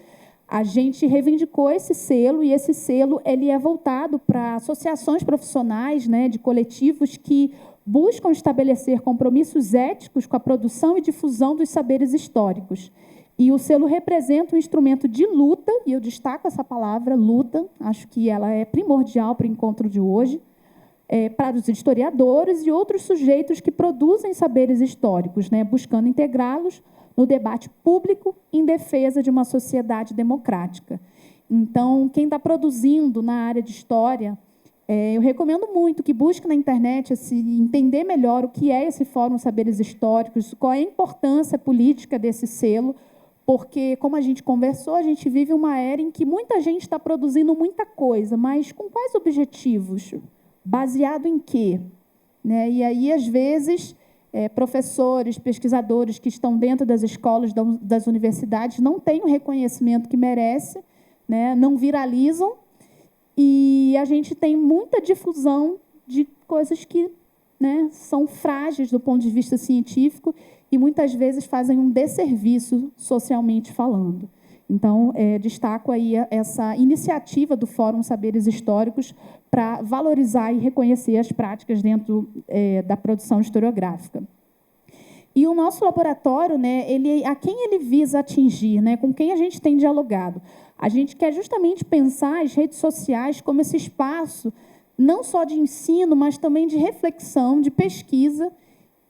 A gente reivindicou esse selo, e esse selo ele é voltado para associações profissionais, né, de coletivos que buscam estabelecer compromissos éticos com a produção e difusão dos saberes históricos. E o selo representa um instrumento de luta, e eu destaco essa palavra, luta, acho que ela é primordial para o encontro de hoje, para os historiadores e outros sujeitos que produzem saberes históricos, né, buscando integrá-los no debate público em defesa de uma sociedade democrática. Então, quem está produzindo na área de história, eu recomendo muito que busque na internet entender melhor o que é esse Fórum Saberes Históricos, qual é a importância política desse selo, porque, como a gente conversou, a gente vive uma era em que muita gente está produzindo muita coisa, mas com quais objetivos? Baseado em quê? Né? E aí, às vezes, professores, pesquisadores que estão dentro das escolas, das universidades, não têm o reconhecimento que merece, né? Não viralizam, e a gente tem muita difusão de coisas que, né, são frágeis do ponto de vista científico e, muitas vezes, fazem um desserviço socialmente falando. Então, destaco aí essa iniciativa do Fórum Saberes Históricos para valorizar e reconhecer as práticas dentro da produção historiográfica. E o nosso laboratório, né, a quem ele visa atingir, né, com quem a gente tem dialogado? A gente quer justamente pensar as redes sociais como esse espaço não só de ensino, mas também de reflexão, de pesquisa,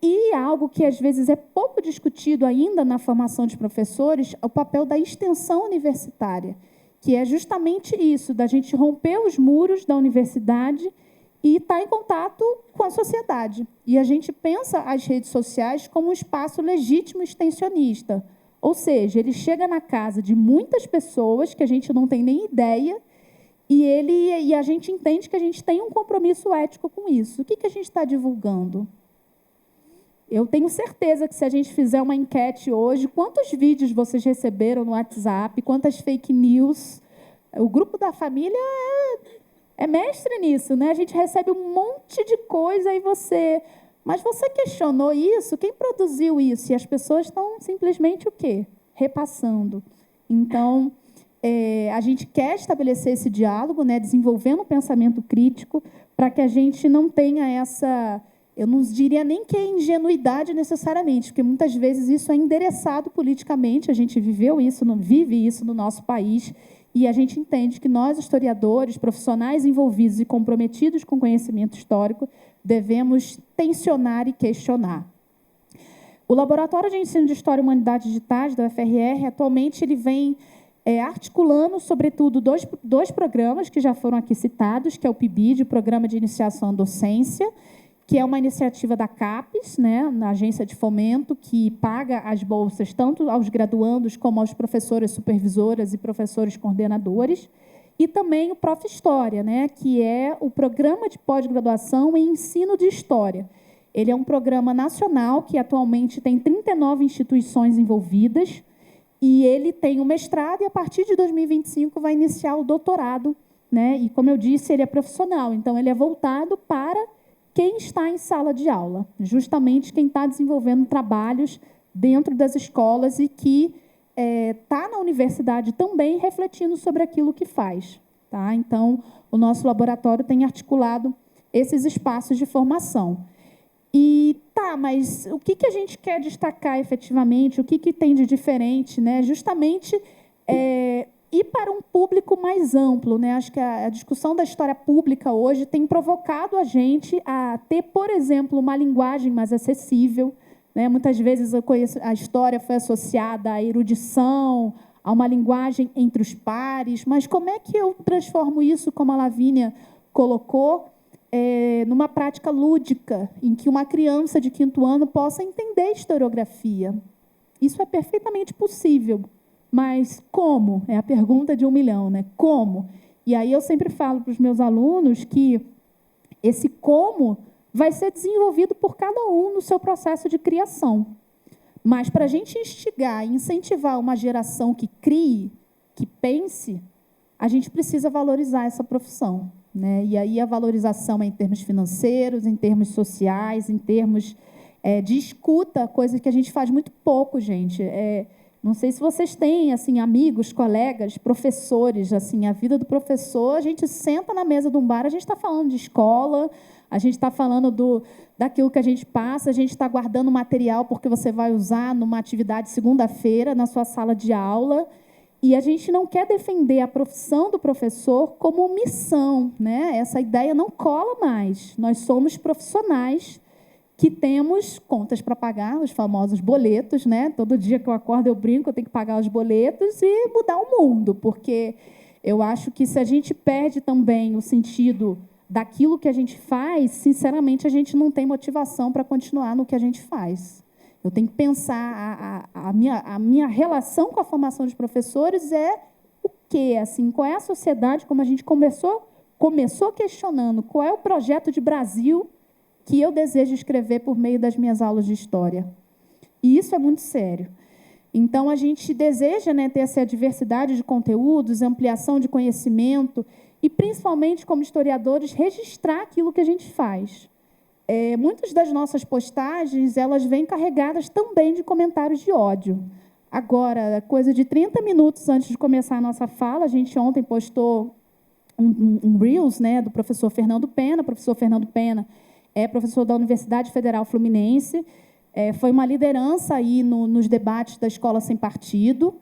e algo que, às vezes, é pouco discutido ainda na formação de professores, o papel da extensão universitária, que é justamente isso, da gente romper os muros da universidade e estar em contato com a sociedade. E a gente pensa as redes sociais como um espaço legítimo extensionista, Ou seja, ele chega na casa de muitas pessoas que a gente não tem nem ideia e a gente entende que a gente tem um compromisso ético com isso. O que a gente está divulgando? Eu tenho certeza que se a gente fizer uma enquete hoje, quantos vídeos vocês receberam no WhatsApp, quantas fake news? O grupo da família é mestre nisso, né? A gente recebe um monte de coisa e você... Mas você questionou isso? Quem produziu isso? E as pessoas estão simplesmente o quê? Repassando. Então, a gente quer estabelecer esse diálogo, né? Desenvolvendo um pensamento crítico para que a gente não tenha essa... Eu não diria nem que é ingenuidade necessariamente, porque muitas vezes isso é endereçado politicamente, a gente vive isso no nosso país, e a gente entende que nós, historiadores, profissionais envolvidos e comprometidos com conhecimento histórico, devemos tensionar e questionar. O Laboratório de Ensino de História e Humanidades Digitais, da UFRR, atualmente ele vem articulando, sobretudo, dois programas que já foram aqui citados, que é o PIBID, o Programa de Iniciação à Docência, que é uma iniciativa da CAPES, né, na agência de fomento, que paga as bolsas tanto aos graduandos como aos professoras supervisoras e professores coordenadores, e também o Prof. História, né, que é o Programa de Pós-Graduação em Ensino de História. Ele é um programa nacional que atualmente tem 39 instituições envolvidas, e ele tem o mestrado, e a partir de 2025 vai iniciar o doutorado, né, e, como eu disse, ele é profissional, então ele é voltado para quem está em sala de aula, justamente quem está desenvolvendo trabalhos dentro das escolas e que está na universidade também refletindo sobre aquilo que faz. Tá? Então, o nosso laboratório tem articulado esses espaços de formação. E, mas o que a gente quer destacar efetivamente, o que tem de diferente? Né? Justamente ir para um público mais amplo, né? Acho que a discussão da história pública hoje tem provocado a gente a ter, por exemplo, uma linguagem mais acessível, né? Muitas vezes a história foi associada à erudição, a uma linguagem entre os pares, mas como é que eu transformo isso, como a Lavínia colocou, numa prática lúdica, em que uma criança de 5º ano possa entender historiografia? Isso é perfeitamente possível. Mas como? É a pergunta de 1 milhão, né? Como? E aí eu sempre falo para os meus alunos que esse como vai ser desenvolvido por cada um no seu processo de criação. Mas para a gente instigar e incentivar uma geração que crie, que pense, a gente precisa valorizar essa profissão, né? E aí a valorização é em termos financeiros, em termos sociais, em termos de escuta, coisa que a gente faz muito pouco, gente. Não sei se vocês têm assim, amigos, colegas, professores. Assim, a vida do professor, a gente senta na mesa de um bar, a gente está falando de escola, a gente está falando daquilo que a gente passa, a gente está guardando material porque você vai usar numa atividade segunda-feira na sua sala de aula, e a gente não quer defender a profissão do professor como missão, né? Essa ideia não cola mais. Nós somos profissionais que temos contas para pagar, os famosos boletos, né? Todo dia que eu acordo eu brinco, eu tenho que pagar os boletos e mudar o mundo, porque eu acho que se a gente perde também o sentido daquilo que a gente faz, sinceramente, a gente não tem motivação para continuar no que a gente faz. Eu tenho que pensar, a minha relação com a formação de professores é o quê? Assim, qual é a sociedade, como a gente começou questionando, qual é o projeto de Brasil que eu desejo escrever por meio das minhas aulas de história. E isso é muito sério. Então, a gente deseja, né, ter essa diversidade de conteúdos, ampliação de conhecimento e, principalmente, como historiadores, registrar aquilo que a gente faz. Muitas das nossas postagens, elas vêm carregadas também de comentários de ódio. Agora, coisa de 30 minutos antes de começar a nossa fala, a gente ontem postou um Reels, né, do professor Fernando Pena. O professor Fernando Pena é professor da Universidade Federal Fluminense, foi uma liderança aí nos debates da Escola Sem Partido,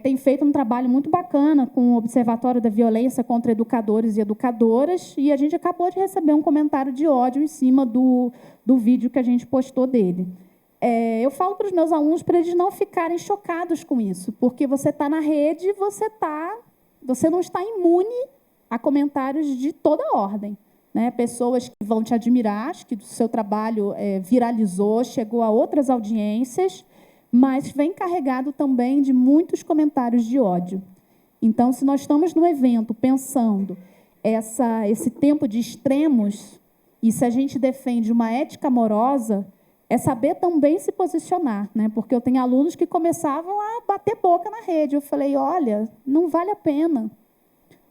tem feito um trabalho muito bacana com o Observatório da Violência contra Educadores e Educadoras, e a gente acabou de receber um comentário de ódio em cima do vídeo que a gente postou dele. Eu falo para os meus alunos para eles não ficarem chocados com isso, porque você está na rede, você não está imune a comentários de toda ordem. Né, pessoas que vão te admirar, que o seu trabalho viralizou, chegou a outras audiências, mas vem carregado também de muitos comentários de ódio. Então, se nós estamos no evento pensando esse tempo de extremos, e se a gente defende uma ética amorosa, é saber também se posicionar, né? Porque eu tenho alunos que começavam a bater boca na rede. Eu falei, olha, não vale a pena.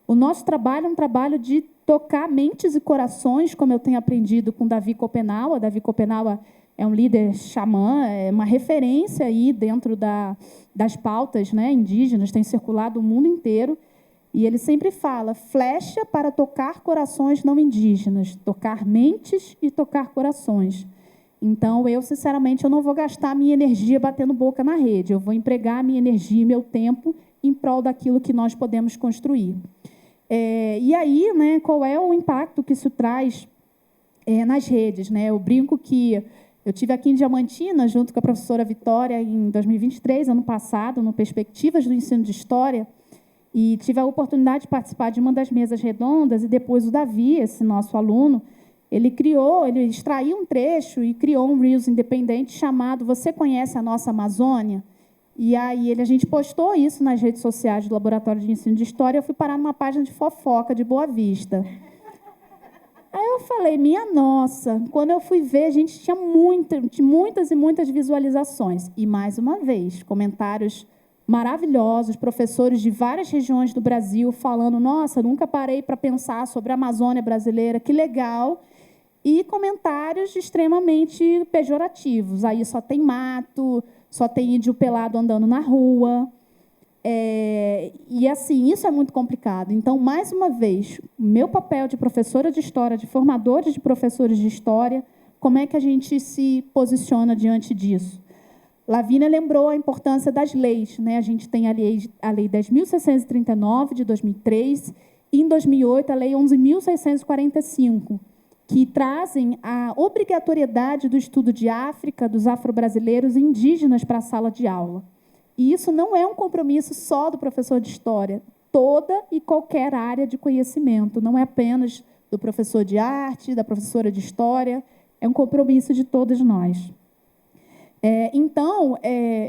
O nosso trabalho é um trabalho de tocar mentes e corações, como eu tenho aprendido com Davi Copenaua. Davi Copenaua é um líder xamã, é uma referência aí dentro das pautas, né, indígenas, tem circulado o mundo inteiro. E ele sempre fala, flecha para tocar corações não indígenas, tocar mentes e tocar corações. Então, eu, sinceramente, eu não vou gastar a minha energia batendo boca na rede. Eu vou empregar a minha energia e meu tempo em prol daquilo que nós podemos construir. E aí, né, qual é o impacto que isso traz nas redes? Né? Eu brinco que eu estive aqui em Diamantina, junto com a professora Vitória, em 2023, ano passado, no Perspectivas do Ensino de História, e tive a oportunidade de participar de uma das mesas redondas, e depois o Davi, esse nosso aluno, ele extraiu um trecho e criou um Reels independente chamado Você Conhece a Nossa Amazônia? E aí a gente postou isso nas redes sociais do Laboratório de Ensino de História. Eu fui parar numa página de fofoca de Boa Vista. Aí eu falei, minha nossa, quando eu fui ver, a gente tinha muitas e muitas visualizações. E, mais uma vez, comentários maravilhosos, professores de várias regiões do Brasil falando, nossa, nunca parei para pensar sobre a Amazônia brasileira, que legal. E comentários extremamente pejorativos. Aí só tem mato, só tem índio pelado andando na rua. E, assim, isso é muito complicado. Então, mais uma vez, o meu papel de professora de história, de formadores de professores de história, como é que a gente se posiciona diante disso? Lavínia lembrou a importância das leis, né? A gente tem a Lei 10.639, de 2003, e, em 2008, a Lei 11.645, que trazem a obrigatoriedade do estudo de África, dos afro-brasileiros e indígenas para a sala de aula. E isso não é um compromisso só do professor de história, toda e qualquer área de conhecimento, não é apenas do professor de arte, da professora de história, é um compromisso de todos nós. Então,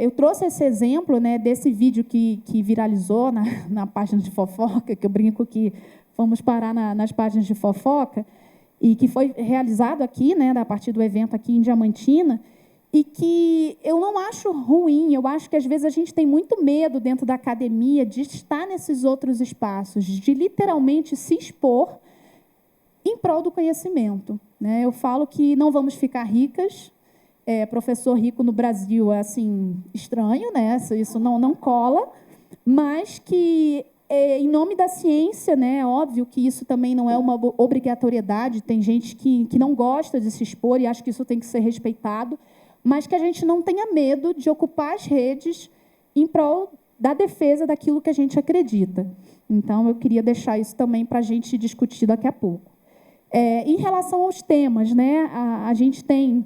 eu trouxe esse exemplo, né, desse vídeo que viralizou na página de fofoca, que eu brinco que fomos parar nas páginas de fofoca, e que foi realizado aqui, né, a partir do evento aqui em Diamantina, e que eu não acho ruim, eu acho que, às vezes, a gente tem muito medo dentro da academia de estar nesses outros espaços, de literalmente se expor em prol do conhecimento. Né? Eu falo que não vamos ficar ricas, professor rico no Brasil é assim, estranho, né? Isso não cola, mas que, em nome da ciência, né, é óbvio que isso também não é uma obrigatoriedade, tem gente que não gosta de se expor e acha que isso tem que ser respeitado, mas que a gente não tenha medo de ocupar as redes em prol da defesa daquilo que a gente acredita. Então, eu queria deixar isso também para a gente discutir daqui a pouco. Em relação aos temas, né, a gente tem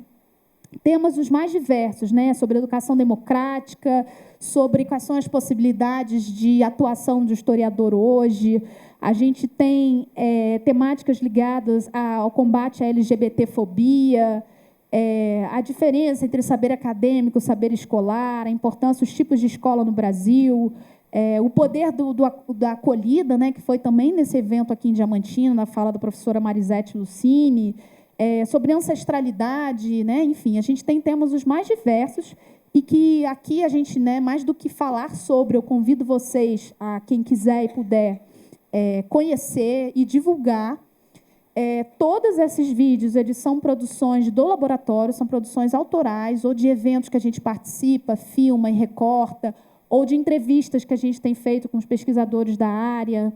temas os mais diversos, né, sobre educação democrática, sobre quais são as possibilidades de atuação do historiador hoje. A gente tem temáticas ligadas ao combate à LGBTfobia, a diferença entre saber acadêmico e saber escolar, a importância, os tipos de escola no Brasil, o poder da acolhida, né, que foi também nesse evento aqui em Diamantina, na fala da professora Marisete Lucini, sobre ancestralidade, né? Enfim, a gente tem temas os mais diversos e que aqui a gente, né, mais do que falar sobre, eu convido vocês, a quem quiser e puder, conhecer e divulgar. Todos esses vídeos, eles são produções do laboratório, são produções autorais ou de eventos que a gente participa, filma e recorta, ou de entrevistas que a gente tem feito com os pesquisadores da área,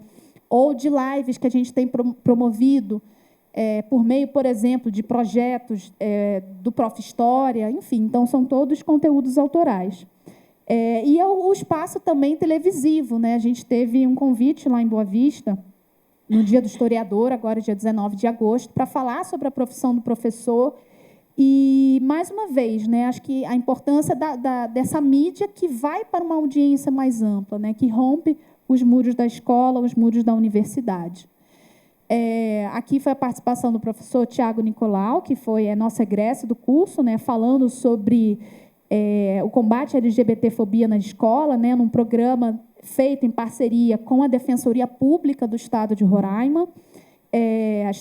ou de lives que a gente tem promovido, por meio, por exemplo, de projetos do Prof. História, enfim, então são todos conteúdos autorais. E o espaço também televisivo, né? A gente teve um convite lá em Boa Vista, no Dia do Historiador, agora dia 19 de agosto, para falar sobre a profissão do professor. E, mais uma vez, né, acho que a importância dessa mídia que vai para uma audiência mais ampla, né, que rompe os muros da escola, os muros da universidade. Aqui foi a participação do professor Tiago Nicolau, que foi nosso egresso do curso, né, falando sobre o combate à LGBTfobia na escola, né, num programa feito em parceria com a Defensoria Pública do Estado de Roraima,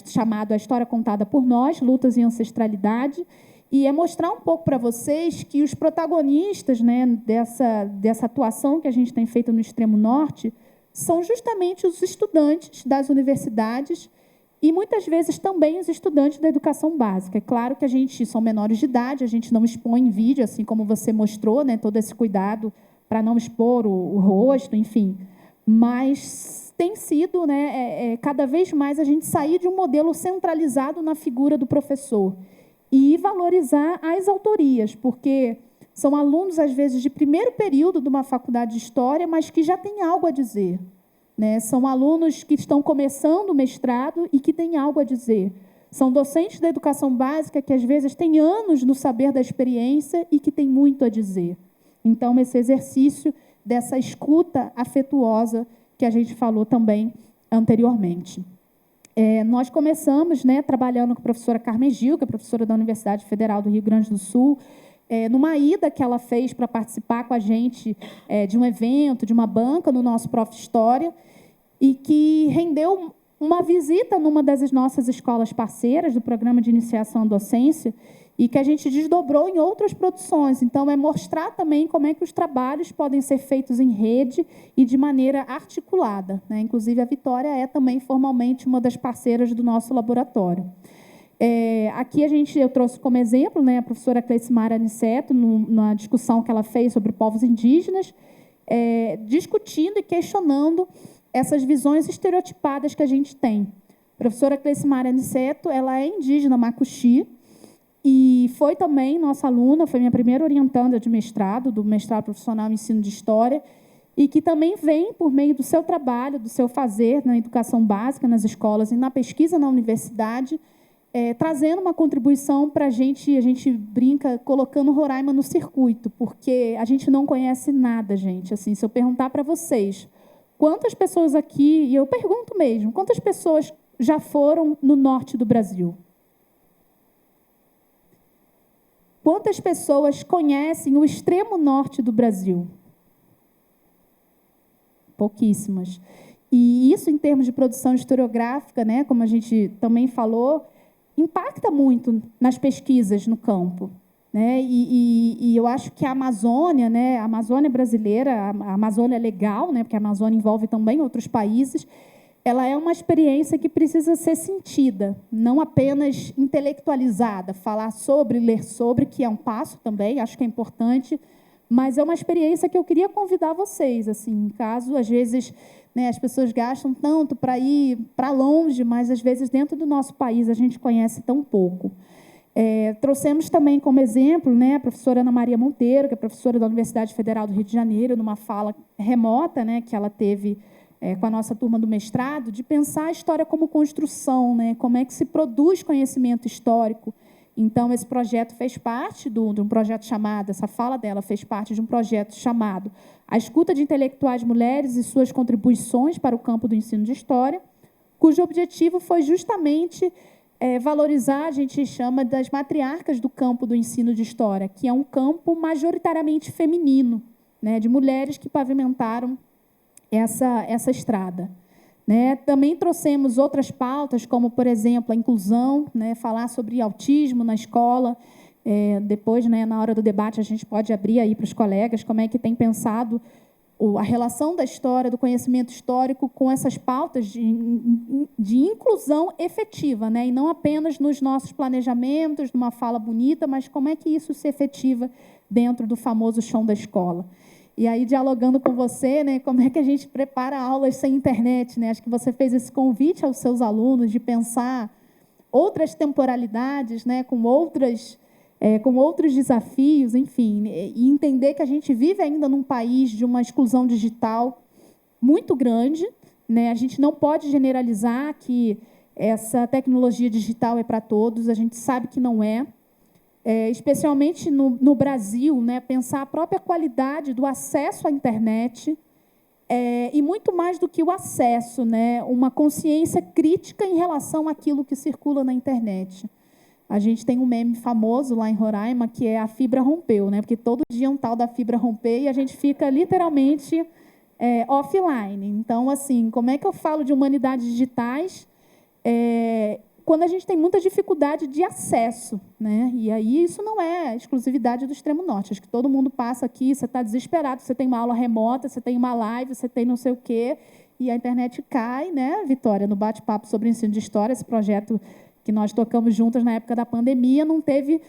chamado A História Contada por Nós, Lutas e Ancestralidade, e é mostrar um pouco para vocês que os protagonistas, né, dessa atuação que a gente tem feito no Extremo Norte são justamente os estudantes das universidades e, muitas vezes, também os estudantes da educação básica. É claro que a gente são menores de idade, a gente não expõe em vídeo, assim como você mostrou, né, todo esse cuidado para não expor o rosto, enfim. Mas tem sido, né, cada vez mais a gente sair de um modelo centralizado na figura do professor e valorizar as autorias, porque são alunos, às vezes, de primeiro período de uma faculdade de História, mas que já têm algo a dizer. Né? São alunos que estão começando o mestrado e que têm algo a dizer. São docentes da educação básica que, às vezes, têm anos no saber da experiência e que têm muito a dizer. Então, esse exercício dessa escuta afetuosa que a gente falou também anteriormente. Nós começamos, né, trabalhando com a professora Carmen Gil, que é professora da Universidade Federal do Rio Grande do Sul, numa ida que ela fez para participar com a gente de um evento, de uma banca no nosso Prof. História, e que rendeu uma visita numa das nossas escolas parceiras do Programa de Iniciação à Docência, e que a gente desdobrou em outras produções. Então, é mostrar também como é que os trabalhos podem ser feitos em rede e de maneira articulada. Né? Inclusive, a Vitória é também formalmente uma das parceiras do nosso laboratório. Aqui eu trouxe como exemplo, né, a professora Cleicimara Aniceto, na discussão que ela fez sobre povos indígenas, discutindo e questionando essas visões estereotipadas que a gente tem. A professora Cleicimara Aniceto, ela é indígena Macuxi, e foi também nossa aluna, foi minha primeira orientanda de mestrado, do mestrado profissional em ensino de História, e que também vem, por meio do seu trabalho, do seu fazer na educação básica, nas escolas e na pesquisa na universidade, trazendo uma contribuição para a gente brinca colocando Roraima no circuito, porque a gente não conhece nada, gente. Assim, se eu perguntar para vocês, quantas pessoas aqui, e eu pergunto mesmo, quantas pessoas já foram no norte do Brasil? Quantas pessoas conhecem o extremo norte do Brasil? Pouquíssimas. E isso, em termos de produção historiográfica, né, como a gente também falou, impacta muito nas pesquisas no campo. Né? E eu acho que a Amazônia, né, a Amazônia brasileira, a Amazônia legal, né, porque a Amazônia envolve também outros países, ela é uma experiência que precisa ser sentida, não apenas intelectualizada, falar sobre, ler sobre, que é um passo também, acho que é importante, mas é uma experiência que eu queria convidar vocês, assim, caso, às vezes, né, as pessoas gastam tanto para ir para longe, mas, às vezes, dentro do nosso país, a gente conhece tão pouco. Trouxemos também como exemplo, né, a professora Ana Maria Monteiro, que é professora da Universidade Federal do Rio de Janeiro, numa fala remota, né, que ela teve com a nossa turma do mestrado, de pensar a história como construção, né, como é que se produz conhecimento histórico. Então, esse projeto fez parte de um projeto chamado, essa fala dela fez parte de um projeto chamado A Escuta de Intelectuais Mulheres e Suas Contribuições para o Campo do Ensino de História, cujo objetivo foi justamente valorizar, a gente chama das matriarcas do campo do ensino de História, que é um campo majoritariamente feminino, né, de mulheres que pavimentaram essa estrada. Né? Também trouxemos outras pautas, como, por exemplo, a inclusão, né? Falar sobre autismo na escola. Depois, né, na hora do debate, a gente pode abrir aí para os colegas como é que tem pensado a relação da história, do conhecimento histórico, com essas pautas de inclusão efetiva, né? E não apenas nos nossos planejamentos, numa fala bonita, mas como é que isso se efetiva dentro do famoso chão da escola. E aí, dialogando com você, né, como é que a gente prepara aulas sem internet? Né? Acho que você fez esse convite aos seus alunos de pensar outras temporalidades, né, com outros desafios, enfim, e entender que a gente vive ainda num país de uma exclusão digital muito grande. Né? A gente não pode generalizar que essa tecnologia digital é para todos, a gente sabe que não é. Especialmente no Brasil, né, pensar a própria qualidade do acesso à internet e, muito mais do que o acesso, né, uma consciência crítica em relação àquilo que circula na internet. a gente tem um meme famoso lá em Roraima, que é a fibra rompeu, né? Porque todo dia um tal da fibra romper e a gente fica literalmente offline. Então, assim, como é que eu falo de humanidades digitais quando a gente tem muita dificuldade de acesso, né? E aí isso não é exclusividade do Extremo Norte. Acho que todo mundo passa aqui, você está desesperado, você tem uma aula remota, você tem uma live, você tem não sei o quê, e a internet cai, né, Vitória? No bate-papo sobre o ensino de história, esse projeto que nós tocamos juntas na época da pandemia, não teve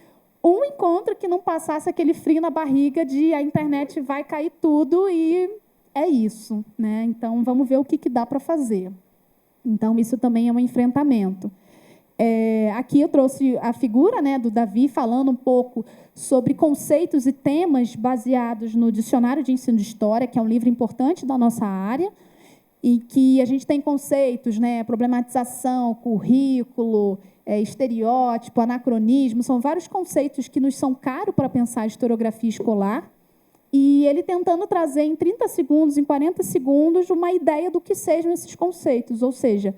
um encontro que não passasse aquele frio na barriga de a internet vai cair tudo e é isso, né? Então, vamos ver o que dá para fazer. Então, isso também é um enfrentamento. Aqui eu trouxe a figura, né, do Davi falando um pouco sobre conceitos e temas baseados no Dicionário de Ensino de História, que é um livro importante da nossa área, e que a gente tem conceitos, né, problematização, currículo, estereótipo, anacronismo, são vários conceitos que nos são caros para pensar a historiografia escolar, e ele tentando trazer em 30 segundos, em 40 segundos, uma ideia do que sejam esses conceitos, ou seja,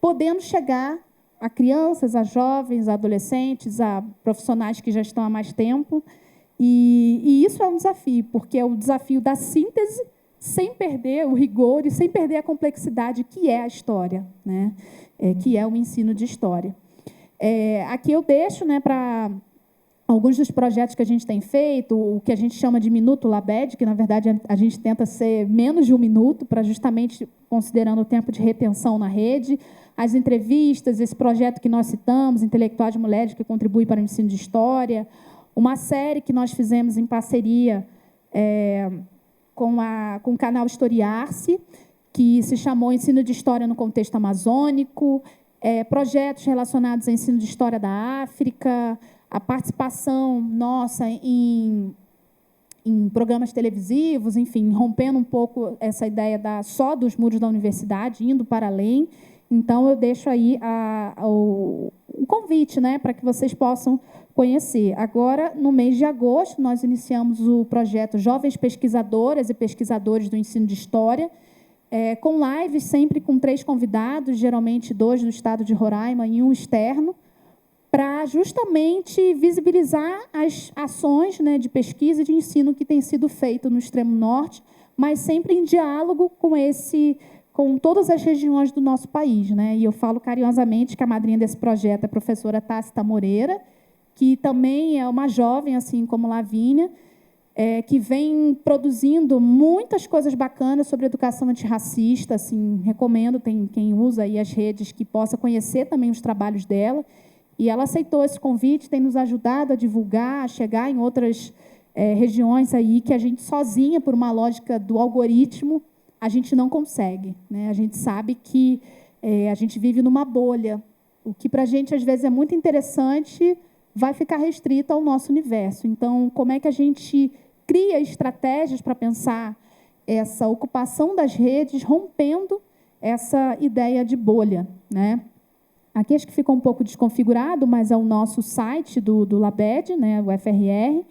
podendo chegar a crianças, a jovens, a adolescentes, a profissionais que já estão há mais tempo, e isso é um desafio, porque é o desafio da síntese, sem perder o rigor e sem perder a complexidade que é a história, né? Que é o ensino de história. Aqui eu deixo, né, para alguns dos projetos que a gente tem feito, o que a gente chama de Minuto Labed, que, na verdade, a gente tenta ser menos de 1 minuto, para justamente considerando o tempo de retenção na rede, as entrevistas, esse projeto que nós citamos, Intelectuais de Mulheres que contribuem para o ensino de história, uma série que nós fizemos em parceria com o canal Historiar-se, que se chamou Ensino de História no Contexto Amazônico, projetos relacionados ao ensino de história da África, a participação nossa em programas televisivos, enfim, rompendo um pouco essa ideia só dos muros da universidade, indo para além. Então, eu deixo aí o convite, né, para que vocês possam conhecer. Agora, no mês de agosto, nós iniciamos o projeto Jovens Pesquisadoras e Pesquisadores do Ensino de História, com lives sempre com 3 convidados, geralmente 2 do estado de Roraima e 1 externo, para justamente visibilizar as ações, né, de pesquisa e de ensino que tem sido feito no Extremo Norte, mas sempre em diálogo com todas as regiões do nosso país, né? E eu falo carinhosamente que a madrinha desse projeto é a professora Tácita Moreira, que também é uma jovem, assim como Lavínia, que vem produzindo muitas coisas bacanas sobre educação antirracista. Assim, recomendo, tem quem usa aí as redes que possa conhecer também os trabalhos dela. E ela aceitou esse convite, tem nos ajudado a divulgar, a chegar em outras regiões aí que a gente sozinha, por uma lógica do algoritmo, a gente não consegue, né? A gente sabe que a gente vive numa bolha. O que, para a gente, às vezes, é muito interessante, vai ficar restrito ao nosso universo. Então, como é que a gente cria estratégias para pensar essa ocupação das redes, rompendo essa ideia de bolha, né? Aqui acho que ficou um pouco desconfigurado, mas é o nosso site do Labed, né, o FRR.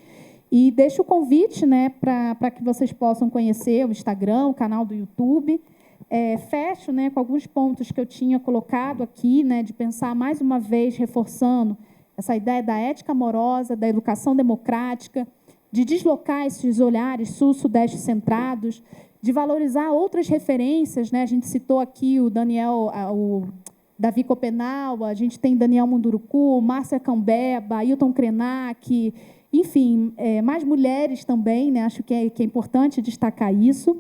E deixo o convite, né, para que vocês possam conhecer o Instagram, o canal do YouTube. Fecho, né, com alguns pontos que eu tinha colocado aqui, né, de pensar mais uma vez, reforçando essa ideia da ética amorosa, da educação democrática, de deslocar esses olhares sul-sudeste centrados, de valorizar outras referências, né? A gente citou aqui o Davi Copenau, a gente tem Daniel Munduruku, Márcia Cambeba, Ailton Krenak, enfim, mais mulheres também, né? Acho que é importante destacar isso.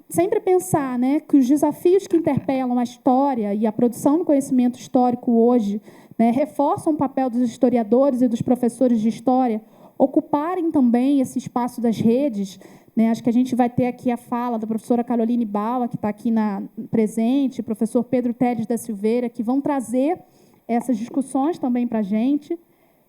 Sempre pensar, né, que os desafios que interpelam a história e a produção do conhecimento histórico hoje, né, reforçam o papel dos historiadores e dos professores de história ocuparem também esse espaço das redes, né? Acho que a gente vai ter aqui a fala da professora Caroline Baua, que está aqui presente, o professor Pedro Teles da Silveira, que vão trazer essas discussões também para a gente,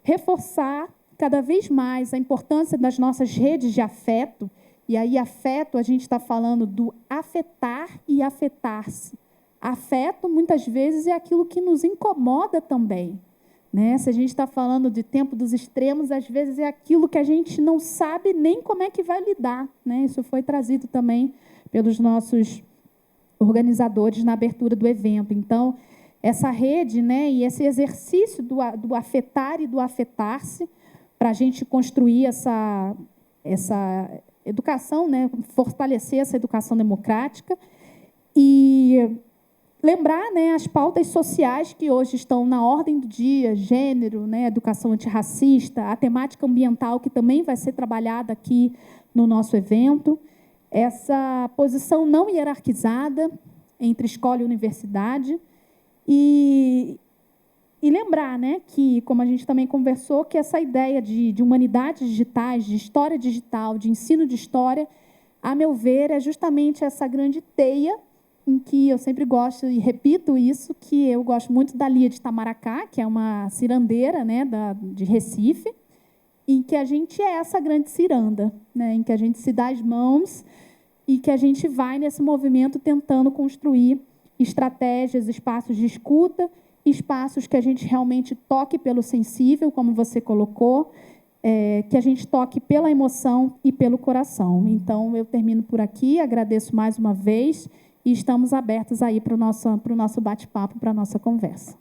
reforçar cada vez mais a importância das nossas redes de afeto. E aí, afeto, a gente está falando do afetar e afetar-se. Afeto, muitas vezes, é aquilo que nos incomoda também, né? Se a gente está falando de tempo dos extremos, às vezes é aquilo que a gente não sabe nem como é que vai lidar, né? Isso foi trazido também pelos nossos organizadores na abertura do evento. Então, essa rede, né, e esse exercício do afetar e do afetar-se, para a gente construir essa educação, né, fortalecer essa educação democrática e lembrar, né, as pautas sociais que hoje estão na ordem do dia, gênero, né, educação antirracista, a temática ambiental, que também vai ser trabalhada aqui no nosso evento, essa posição não hierarquizada entre escola e universidade, e lembrar, né, que, como a gente também conversou, que essa ideia de humanidades digitais, de história digital, de ensino de história, a meu ver, é justamente essa grande teia em que eu sempre gosto, e repito isso, que eu gosto muito da Lia de Itamaracá, que é uma cirandeira, né, de Recife, em que a gente é essa grande ciranda, né, em que a gente se dá as mãos e que a gente vai nesse movimento tentando construir estratégias, espaços de escuta, espaços que a gente realmente toque pelo sensível, como você colocou, que a gente toque pela emoção e pelo coração. Então, eu termino por aqui, agradeço mais uma vez e estamos abertos aí para o nosso bate-papo, para a nossa conversa.